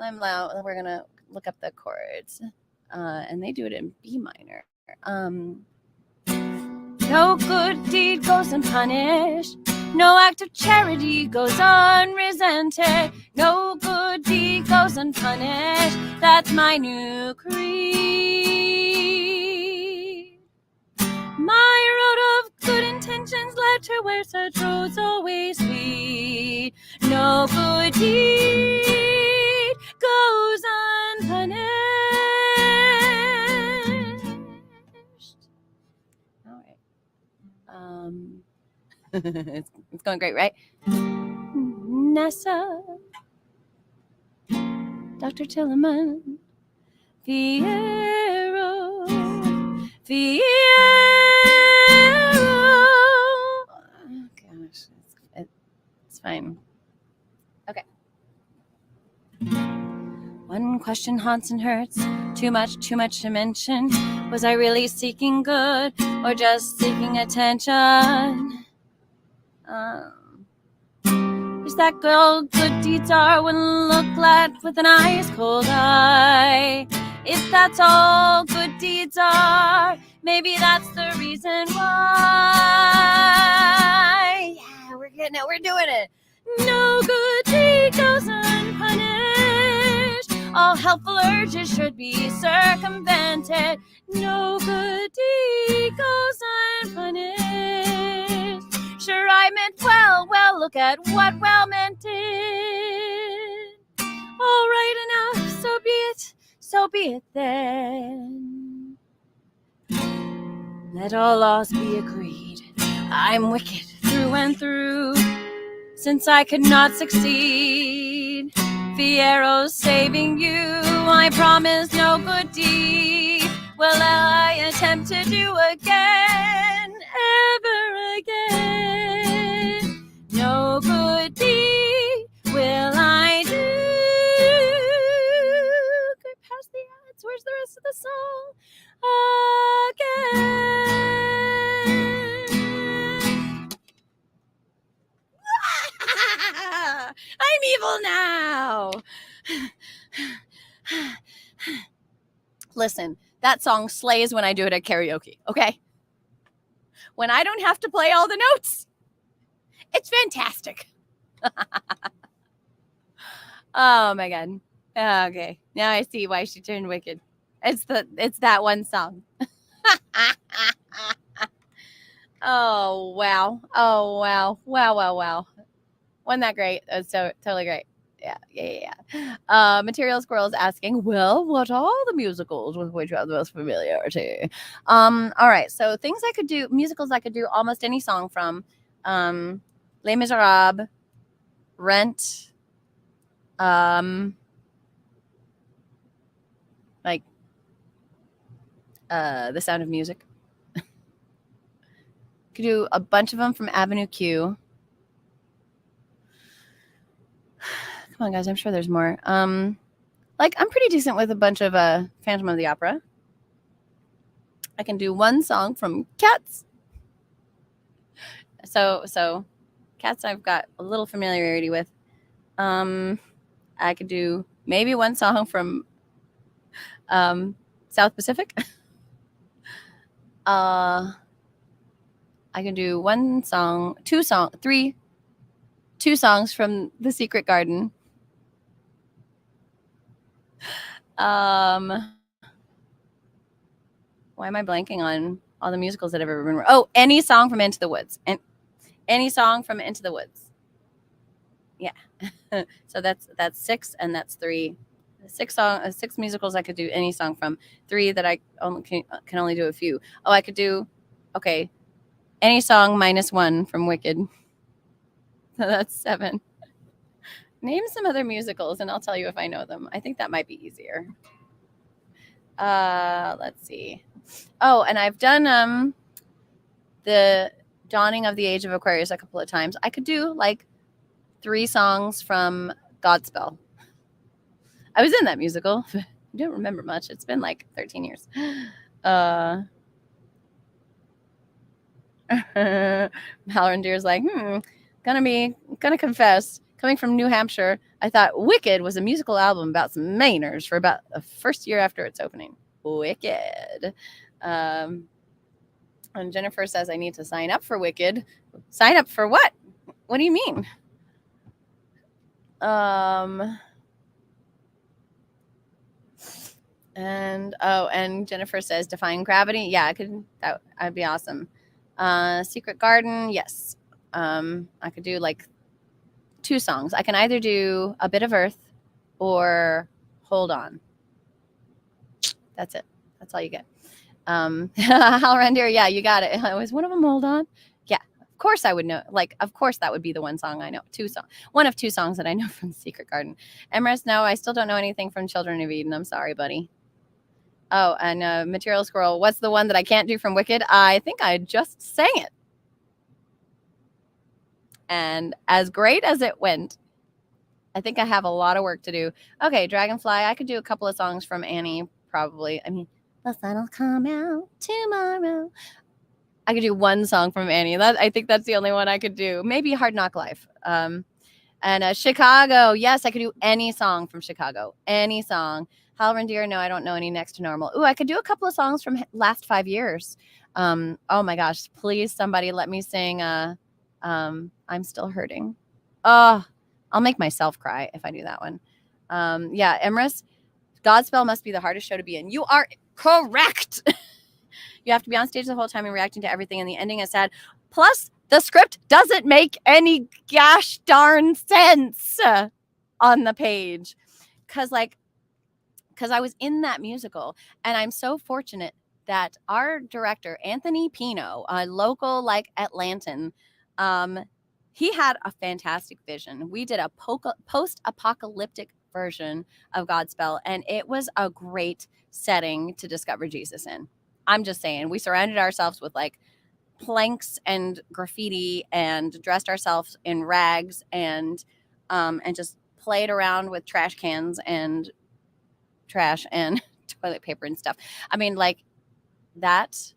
I'm loud. We're going to look up the chords. And they do it in B minor. No good deed goes unpunished. No act of charity goes unresented. No good deed goes unpunished. That's my new creed. My road of good intentions led her where such roads always lead. No good deed goes unpunished. All right. It's going great, right? Nessa, Dr. Tillerman, Fiero. Oh, gosh, it's fine. Okay. One question haunts and hurts. Too much to mention. Was I really seeking good or just seeking attention? Is that girl good deeds are when looked at with an ice cold eye? If that's all good deeds are, maybe that's the reason why. Yeah, we're getting it. We're doing it. No good deed goes unpunished. All helpful urges should be circumvented. No good deed goes unpunished. Sure, I meant well, look at what well meant did. All right, enough. so be it then. Let all laws be agreed. I'm wicked through and through, since I could not succeed. Fiero's saving you, I promise no good deed will I attempt to do again, ever again. No good deed will I do. Get past the ads, where's the rest of the song? Again. I'm evil now. Listen, that song slays when I do it at karaoke, okay? When I don't have to play all the notes, it's fantastic. Oh my god. Okay, now I see why she turned wicked. It's that one song. Oh wow. Oh wow. Wow. Wasn't that great? That was so totally great. Yeah. Material Squirrel's asking, well, what are the musicals with which you have the most familiarity? All right. So things I could do, musicals I could do almost any song from. Les Miserables, Rent, like The Sound of Music. Could do a bunch of them from Avenue Q. Come on, guys. I'm sure there's more. Like, I'm pretty decent with a bunch of Phantom of the Opera. I can do one song from Cats. So Cats I've got a little familiarity with. I could do maybe one song from South Pacific. I can do two songs from The Secret Garden. Why am I blanking on all the musicals that I've ever been? Oh, any song from Into the Woods. And any song from Into the Woods. Yeah. So that's 6 and that's 3. 6 musicals I could do any song from. 3 that I can only do a few. Oh, I could do any song minus 1 from Wicked. So that's 7. Name some other musicals and I'll tell you if I know them. I think that might be easier. Let's see. Oh, and I've done the Dawning of the Age of Aquarius a couple of times. I could do like 3 songs from Godspell. I was in that musical. I don't remember much. It's been like 13 years. Halloran Deer's like, gonna confess. Coming from New Hampshire, I thought Wicked was a musical album about some Mainers for about the first year after its opening. Wicked. And Jennifer says I need to sign up for Wicked. Sign up for what? What do you mean? And Jennifer says Defying Gravity. Yeah, that'd be awesome. Secret Garden, yes. I could do like 2 songs. I can either do A Bit of Earth or Hold On. That's it. That's all you get. Halloran Deer, yeah, you got it. Was one of them Hold On? Yeah, of course I would know. Like, of course that would be the one song I know. 2 songs. One of 2 songs that I know from Secret Garden. Emrys, no, I still don't know anything from Children of Eden. I'm sorry, buddy. Oh, and Material Squirrel, what's the one that I can't do from Wicked? I think I just sang it. And as great as it went, I think I have a lot of work to do. Okay, Dragonfly, I could do a couple of songs from Annie, probably. I mean, the sun will come out tomorrow. I could do 1 song from Annie. I think that's the only one I could do. Maybe Hard Knock Life. And Chicago, yes, I could do any song from Chicago. Any song. Halloran Deer, no, I don't know any Next to Normal. Ooh, I could do a couple of songs from last 5 years. Oh my gosh, please somebody let me sing I'm Still Hurting. Oh, I'll make myself cry if I do that one. Yeah, Emrys, Godspell must be the hardest show to be in. You are correct. You have to be on stage the whole time and reacting to everything, and the ending is sad. Plus, the script doesn't make any gosh darn sense on the page. Because, like, because I was in that musical, and I'm so fortunate that our director, Anthony Pino, a local like Atlantan, he had a fantastic vision. We did a post-apocalyptic version of Godspell, and it was a great setting to discover Jesus in. I'm just saying, we surrounded ourselves with like planks and graffiti and dressed ourselves in rags and just played around with trash cans and trash and toilet paper and stuff. I mean, like that's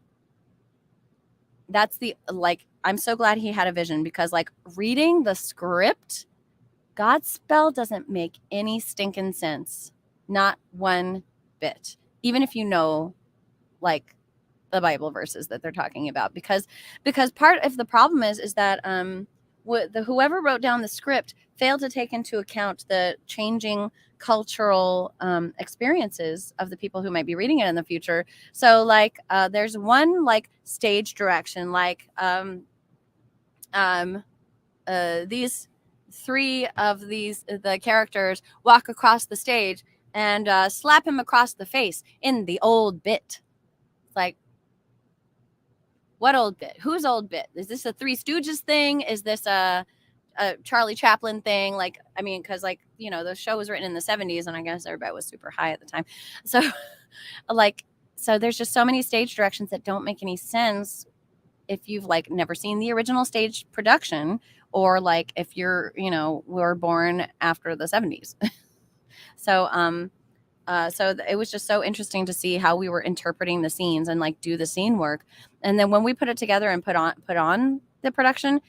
the like I'm so glad he had a vision, because like reading the script, Godspell doesn't make any stinking sense. Not one bit. Even if you know like the Bible verses that they're talking about, because part of the problem is that whoever wrote down the script failed to take into account the changing cultural experiences of the people who might be reading it in the future. So like there's one like stage direction, like these three of the characters walk across the stage and slap him across the face in the old bit. Like, what old bit? Whose old bit? Is this a Three Stooges thing? Is this a Charlie Chaplin thing? Like, I mean, because like, you know, the show was written in the 70s, and I guess everybody was super high at the time. So like, so there's just so many stage directions that don't make any sense if you've like never seen the original stage production, or like if you're, you know, were born after the 70s. So it was just so interesting to see how we were interpreting the scenes and like do the scene work. And then when we put it together and put on the production,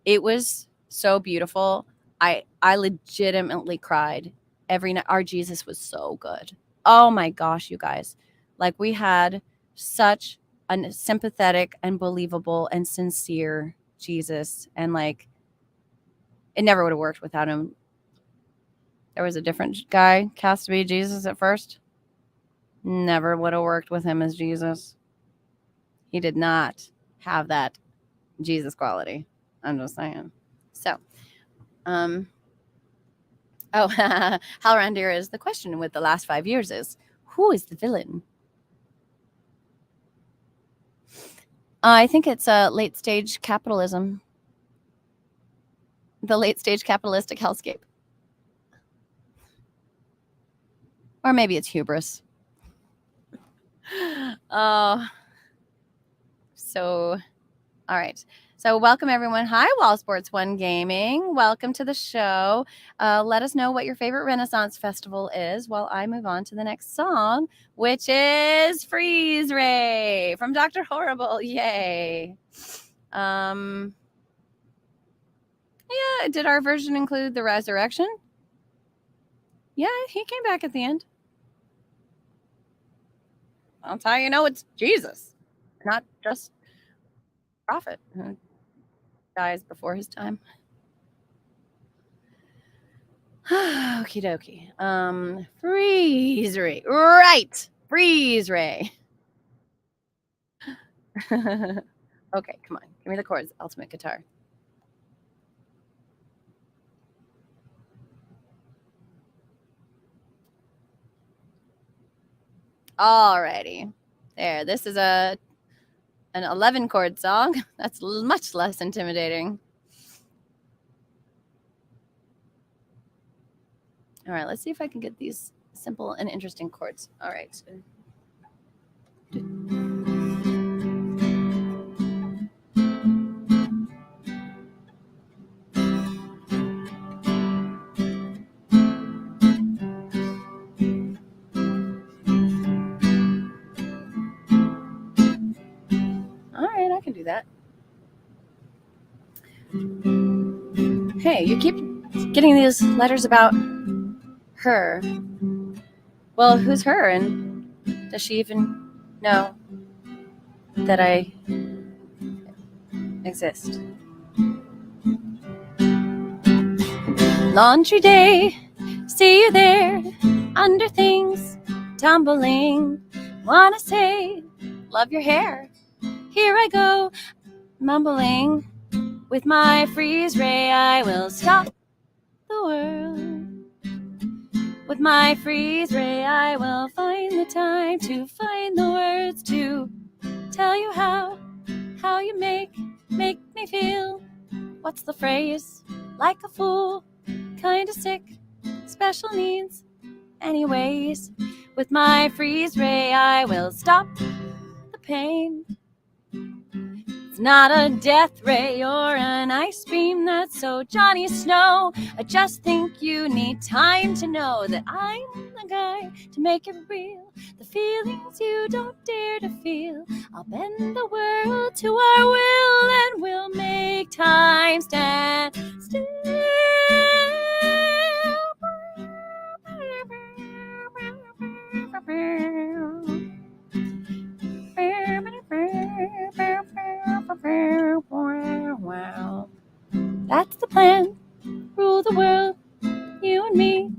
it was so beautiful. I legitimately cried every night. Our Jesus was so good. Oh my gosh, you guys. Like, we had such a sympathetic and believable and sincere Jesus, and like it never would have worked without him. There was a different guy cast to be Jesus at first. Never would have worked with him as Jesus. He did not have that Jesus quality. I'm just saying. So, oh, Hal Randir is the question with the last 5 years is, who is the villain? I think it's late stage capitalism. The late stage capitalistic hellscape. Or maybe it's hubris. Oh, so, all right. So welcome everyone. Hi, Wall Sports One Gaming. Welcome to the show. Let us know what your favorite Renaissance festival is while I move on to the next song, which is Freeze Ray from Dr. Horrible. Yay. Yeah, did our version include the resurrection? Yeah, he came back at the end. That's how you know it's Jesus, not just prophet who dies before his time. Okie dokie. Freeze Ray. Right. Freeze Ray. Okay, come on. Give me the chords. Ultimate guitar. Alrighty. There. This is an 11 chord song. That's much less intimidating. All right, let's see if I can get these simple and interesting chords. All right. All right, I can do that. Hey, you keep getting these letters about her. Well, who's her, and does she even know that I exist? Laundry day, see you there, under things tumbling. Wanna say, love your hair. Here I go, mumbling. With my freeze ray, I will stop the world. With my freeze ray, I will find the time to find the words to tell you how you make me feel. What's the phrase? Like a fool, kinda sick, special needs. Anyways, with my freeze ray, I will stop the pain. It's not a death ray or an ice beam that's so Johnny Snow. I just think you need time to know that I'm the guy to make it real. The feelings you don't dare to feel. I'll bend the world to our will and we'll make time stand still. Wow. That's the plan. Rule the world, you and me,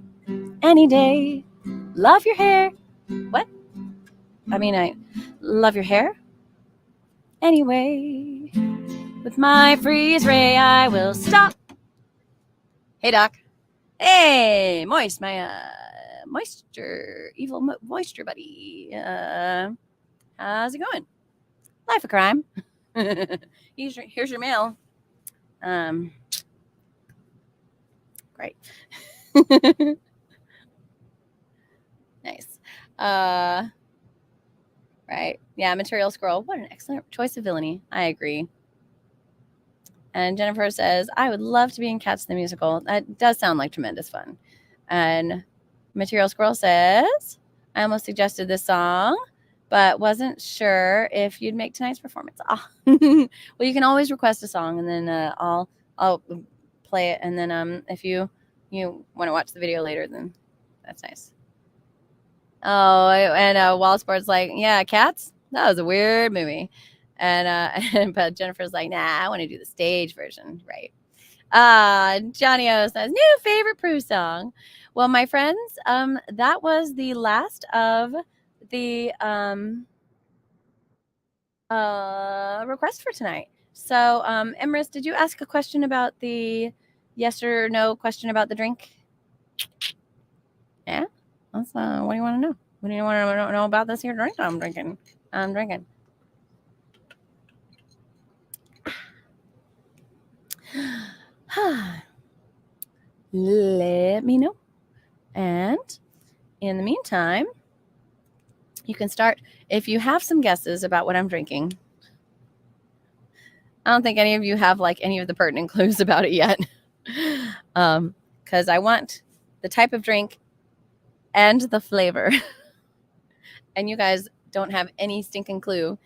any day. Love your hair. What? I love your hair. Anyway, with my freeze ray, I will stop. Hey, Doc. Hey, Moist, my moisture, evil moisture buddy. How's it going? Life of crime. Here's your mail. Great. Nice. Right. Yeah, Material Scroll. What an excellent choice of villainy. I agree. And Jennifer says, I would love to be in Cats the Musical. That does sound like tremendous fun. And Material Squirrel says, I almost suggested this song, but wasn't sure if you'd make tonight's performance. Oh. Well, you can always request a song, and then I'll play it. And then if you want to watch the video later, then that's nice. Oh, and Wall Sport's like, yeah, Cats? That was a weird movie. And but Jennifer's like, nah, I want to do the stage version, right? Johnny O says, new favorite Pru song. Well, my friends, that was the last of the request for tonight. So, Emrys, did you ask a question about the yes or no question about the drink? Yeah, that's what do you want to know? What do you want to know about this here drink I'm drinking? Let me know. And in the meantime, you can start if you have some guesses about what I'm drinking. I don't think any of you have like any of the pertinent clues about it yet. Because I want the type of drink and the flavor. And you guys don't have any stinking clue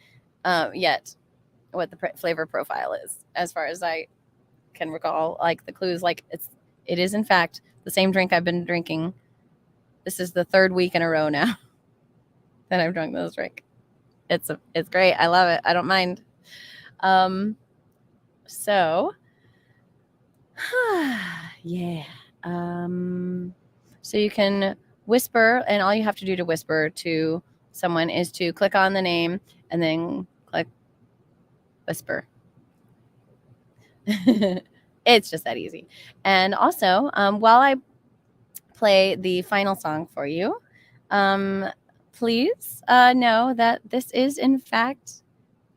yet what the flavor profile is, as far as I can recall. Like the clues, like it is in fact the same drink I've been drinking. This is the third week in a row now that I've drunk this drink. It's great. I love it. I don't mind. So yeah. So you can whisper, and all you have to do to whisper to someone is to click on the name and then click whisper. It's just that easy. And also, while I play the final song for you, please know that this is in fact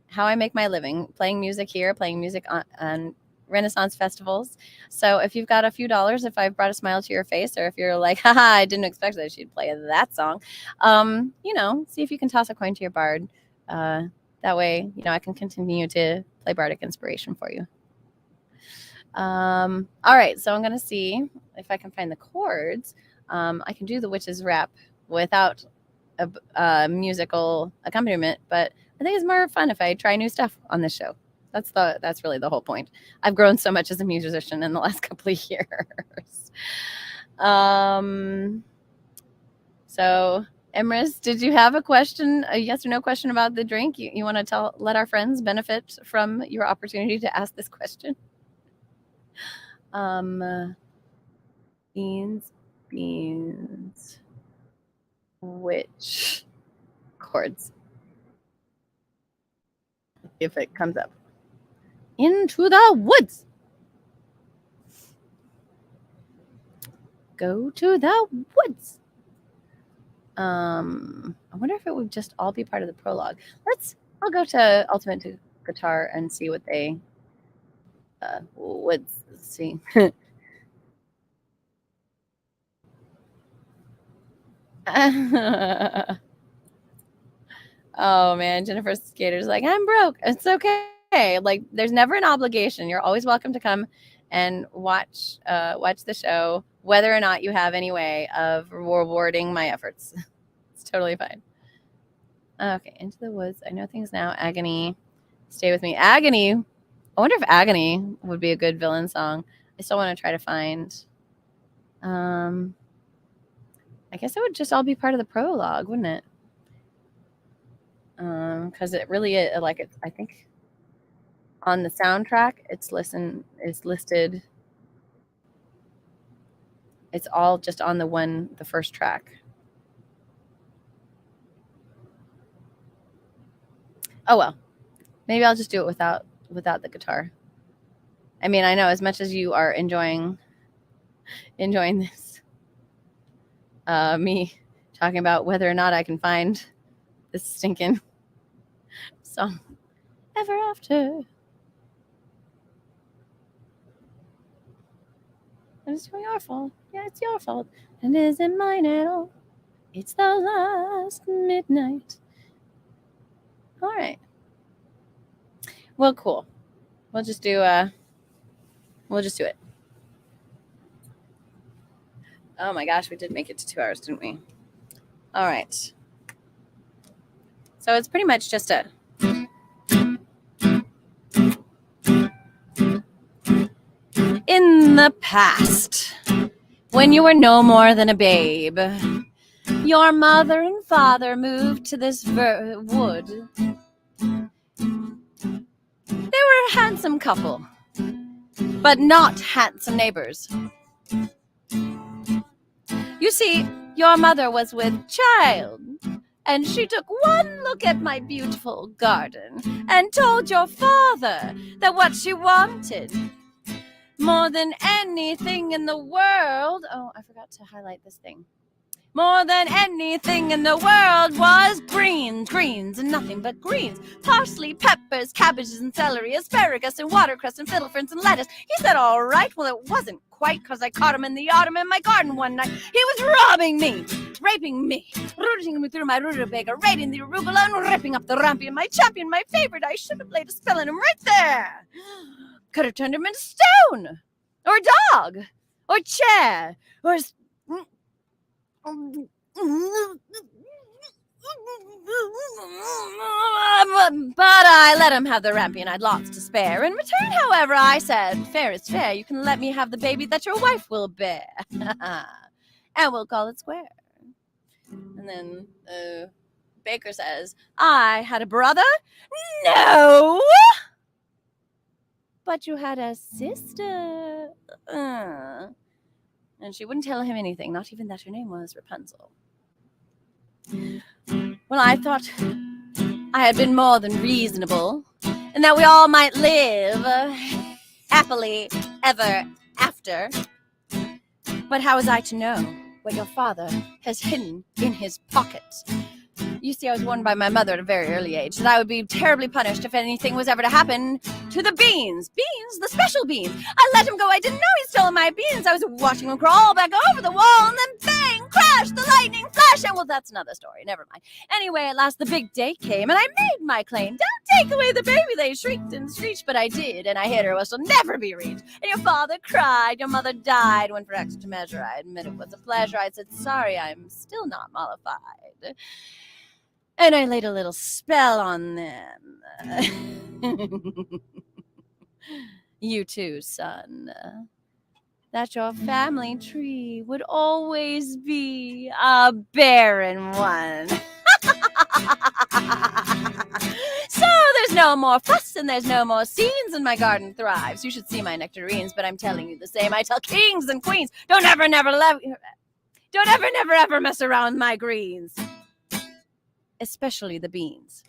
how I make my living, playing music here, playing music on Renaissance festivals. So if you've got a few dollars, if I've brought a smile to your face, or if you're like, haha, I didn't expect that she'd play that song, see if you can toss a coin to your bard. That way, I can continue to play bardic inspiration for you. All right, so I'm going to see if I can find the chords. I can do the witch's rap without a musical accompaniment, but I think it's more fun if I try new stuff on this show. That's really the whole point. I've grown so much as a musician in the last couple of years. So, Emrys, did you have a question, a yes or no question about the drink? You want to let our friends benefit from your opportunity to ask this question? Beans. Which chords? If it comes up. Into the woods. go to the woods. I wonder if it would just all be part of the prologue. I'll go to Ultimate Guitar and see what they would see. Oh man, Jennifer Skater's like, I'm broke. It's okay. Like, there's never an obligation. You're always welcome to come and watch the show, whether or not you have any way of rewarding my efforts. It's totally fine. Okay, Into the Woods. I Know Things Now. Agony. Stay With Me. Agony. I wonder if Agony would be a good villain song. I still want to try to find. I guess it would just all be part of the prologue, wouldn't it? Because it really is like it. I think on the soundtrack, it's listed. It's all just on the first track. Oh well, maybe I'll just do it without the guitar. I mean, I know as much as you are enjoying this, me talking about whether or not I can find this stinking song ever after. It's your fault. Yeah, it's your fault. And it isn't mine at all. It's the last midnight. All right. Well, cool. We'll just do it. Oh my gosh, we did make it to 2 hours, didn't we? All right. So it's pretty much just a in the past, when you were no more than a babe, your mother and father moved to this wood. They were a handsome couple, but not handsome neighbors. You see, your mother was with child, and she took one look at my beautiful garden and told your father that what she wanted more than anything in the world... Oh, I forgot to highlight this thing. More than anything in the world was greens, and nothing but greens. Parsley, peppers, cabbages, and celery, asparagus, and watercress, and fiddleferns, and lettuce. He said, all right. Well, it wasn't quite, because I caught him in the autumn in my garden one night. He was robbing me, raping me, rooting me through my rutabaga, raiding the arugula, and ripping up the rampion, my champion, my favorite. I should have laid a spell on him right there. Could have turned him into stone, or a dog, or a chair, or but I let him have the rampion. I'd lots to spare. In return, however, I said, fair is fair. You can let me have the baby that your wife will bear. And we'll call it square. And then Baker says, I had a brother? No! But you had a sister. And she wouldn't tell him anything, not even that her name was Rapunzel. Well, I thought I had been more than reasonable, and that we all might live happily ever after. But how was I to know what your father has hidden in his pockets? You see, I was warned by my mother at a very early age that I would be terribly punished if anything was ever to happen to the beans. Beans? The special beans. I let him go. I didn't know he'd stolen my beans. I was watching him crawl back over the wall, and then bang, crash, the lightning flash. And well, that's another story. Never mind. Anyway, at last the big day came, and I made my claim. Don't take away the baby, they shrieked and screeched, but I did, and I hit her where she'll never be reached. And your father cried, your mother died, when for extra measure I admit it was a pleasure. I said, sorry, I'm still not mollified. And I laid a little spell on them. You too, son. That your family tree would always be a barren one. So there's no more fuss and there's no more scenes, and my garden thrives. You should see my nectarines, but I'm telling you the same. I tell kings and queens, don't ever, never mess around with my greens. Especially the beans.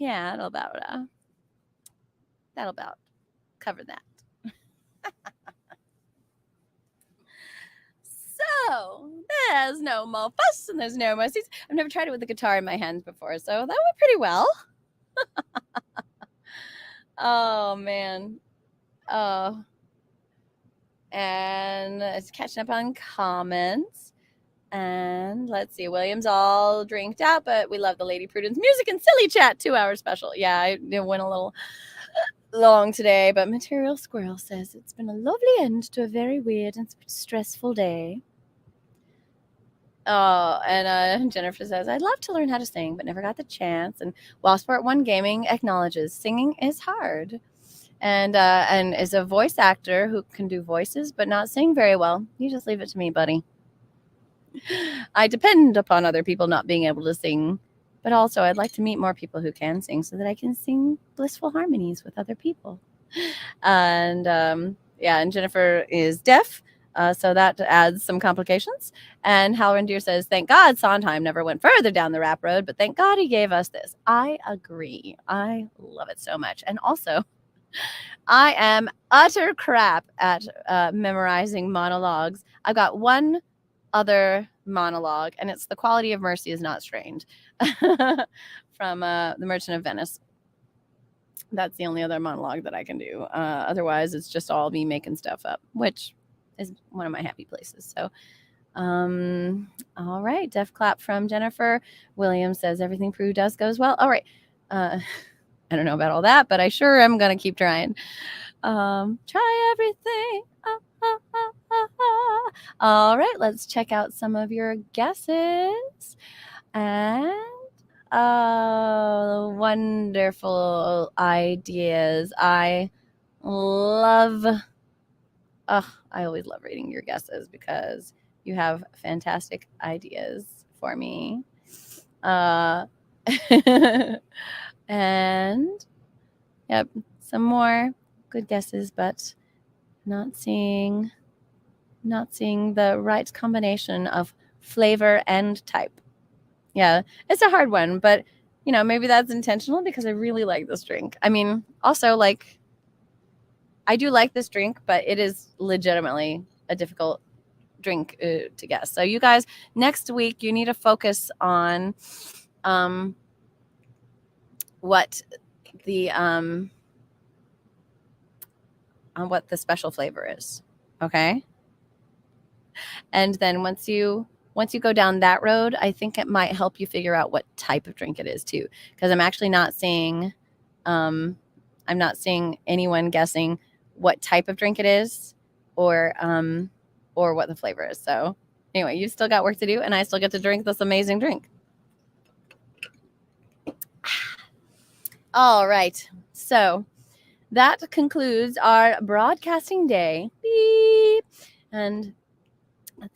Yeah, that'll about cover that. So there's no more fuss and there's no more seats. I've never tried it with the guitar in my hands before, so that went pretty well. Oh man. Oh. And it's catching up on comments. And let's see, William's all drinked out, but we love the Lady Prudence music and silly chat 2-hour special. Yeah, it went a little long today, but Material Squirrel says it's been a lovely end to a very weird and stressful day. Oh, and Jennifer says, I'd love to learn how to sing, but never got the chance. And While Sport One Gaming acknowledges singing is hard. And is a voice actor who can do voices but not sing very well. You just leave it to me, buddy. I depend upon other people not being able to sing, but also I'd like to meet more people who can sing so that I can sing blissful harmonies with other people. And and Jennifer is deaf, so that adds some complications. And Halloran Deer says, thank God Sondheim never went further down the rap road, but thank God he gave us this. I agree. I love it so much. And also, I am utter crap at memorizing monologues. I've got one other monologue, and it's The Quality of Mercy is Not Strained from The Merchant of Venice. That's the only other monologue that I can do. Otherwise, it's just all me making stuff up, which is one of my happy places. So, all right. Def clap from Jennifer. William says everything Pru does goes well. All right. I don't know about all that, but I sure am going to keep trying. Try everything. All right, let's check out some of your guesses. And wonderful ideas. I always love reading your guesses because you have fantastic ideas for me. And yep, some more good guesses, but not seeing the right combination of flavor and type. Yeah, it's a hard one, but maybe that's intentional because I really like this drink. I mean, also like I do like this drink, but it is legitimately a difficult drink to guess. So you guys, next week you need to focus on what the special flavor is. Okay? And then once you go down that road, I think it might help you figure out what type of drink it is too. Because I'm actually not seeing anyone guessing what type of drink it is or what the flavor is. So anyway, you still got work to do, and I still get to drink this amazing drink. All right. So that concludes our broadcasting day. Beep. And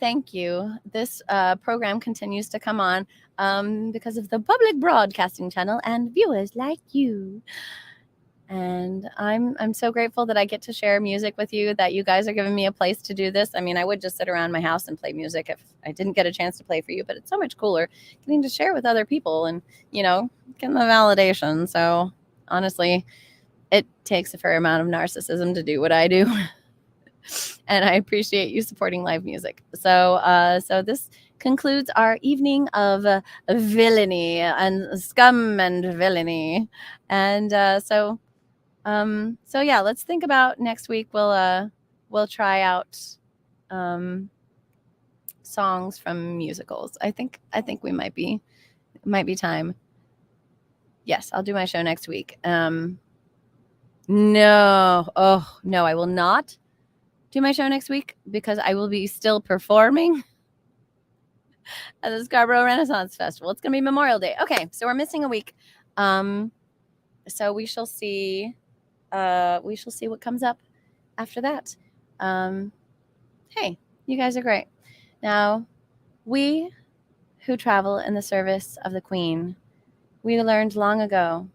thank you. This program continues to come on because of the public broadcasting channel and viewers like you. And I'm so grateful that I get to share music with you, that you guys are giving me a place to do this. I mean, I would just sit around my house and play music if I didn't get a chance to play for you, but it's so much cooler getting to share with other people and, getting the validation. So honestly, it takes a fair amount of narcissism to do what I do. And I appreciate you supporting live music. So this concludes our evening of villainy and scum and villainy. And so yeah, let's think about next week. We'll try out songs from musicals. I think we might be time. Yes, I'll do my show next week. No, I will not do my show next week because I will be still performing at the Scarborough Renaissance Festival. It's going to be Memorial Day. Okay, so we're missing a week. So we shall see. We shall see what comes up after that. Hey, you guys are great. Now, we who travel in the service of the Queen, we learned long ago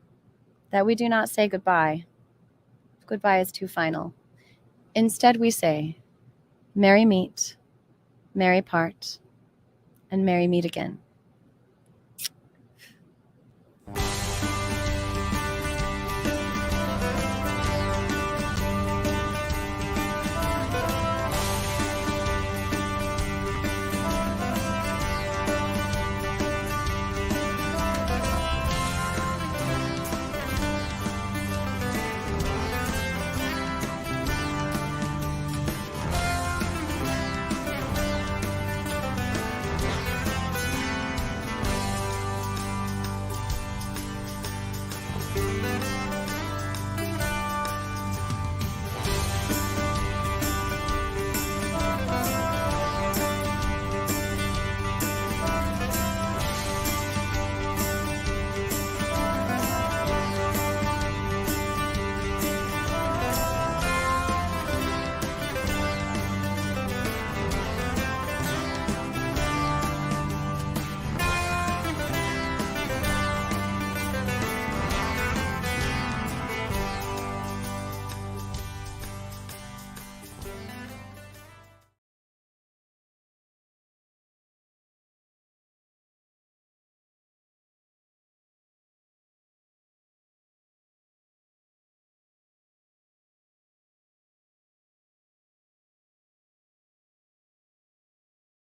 that we do not say goodbye. Goodbye is too final. Instead, we say, merry meet, merry part, and merry meet again.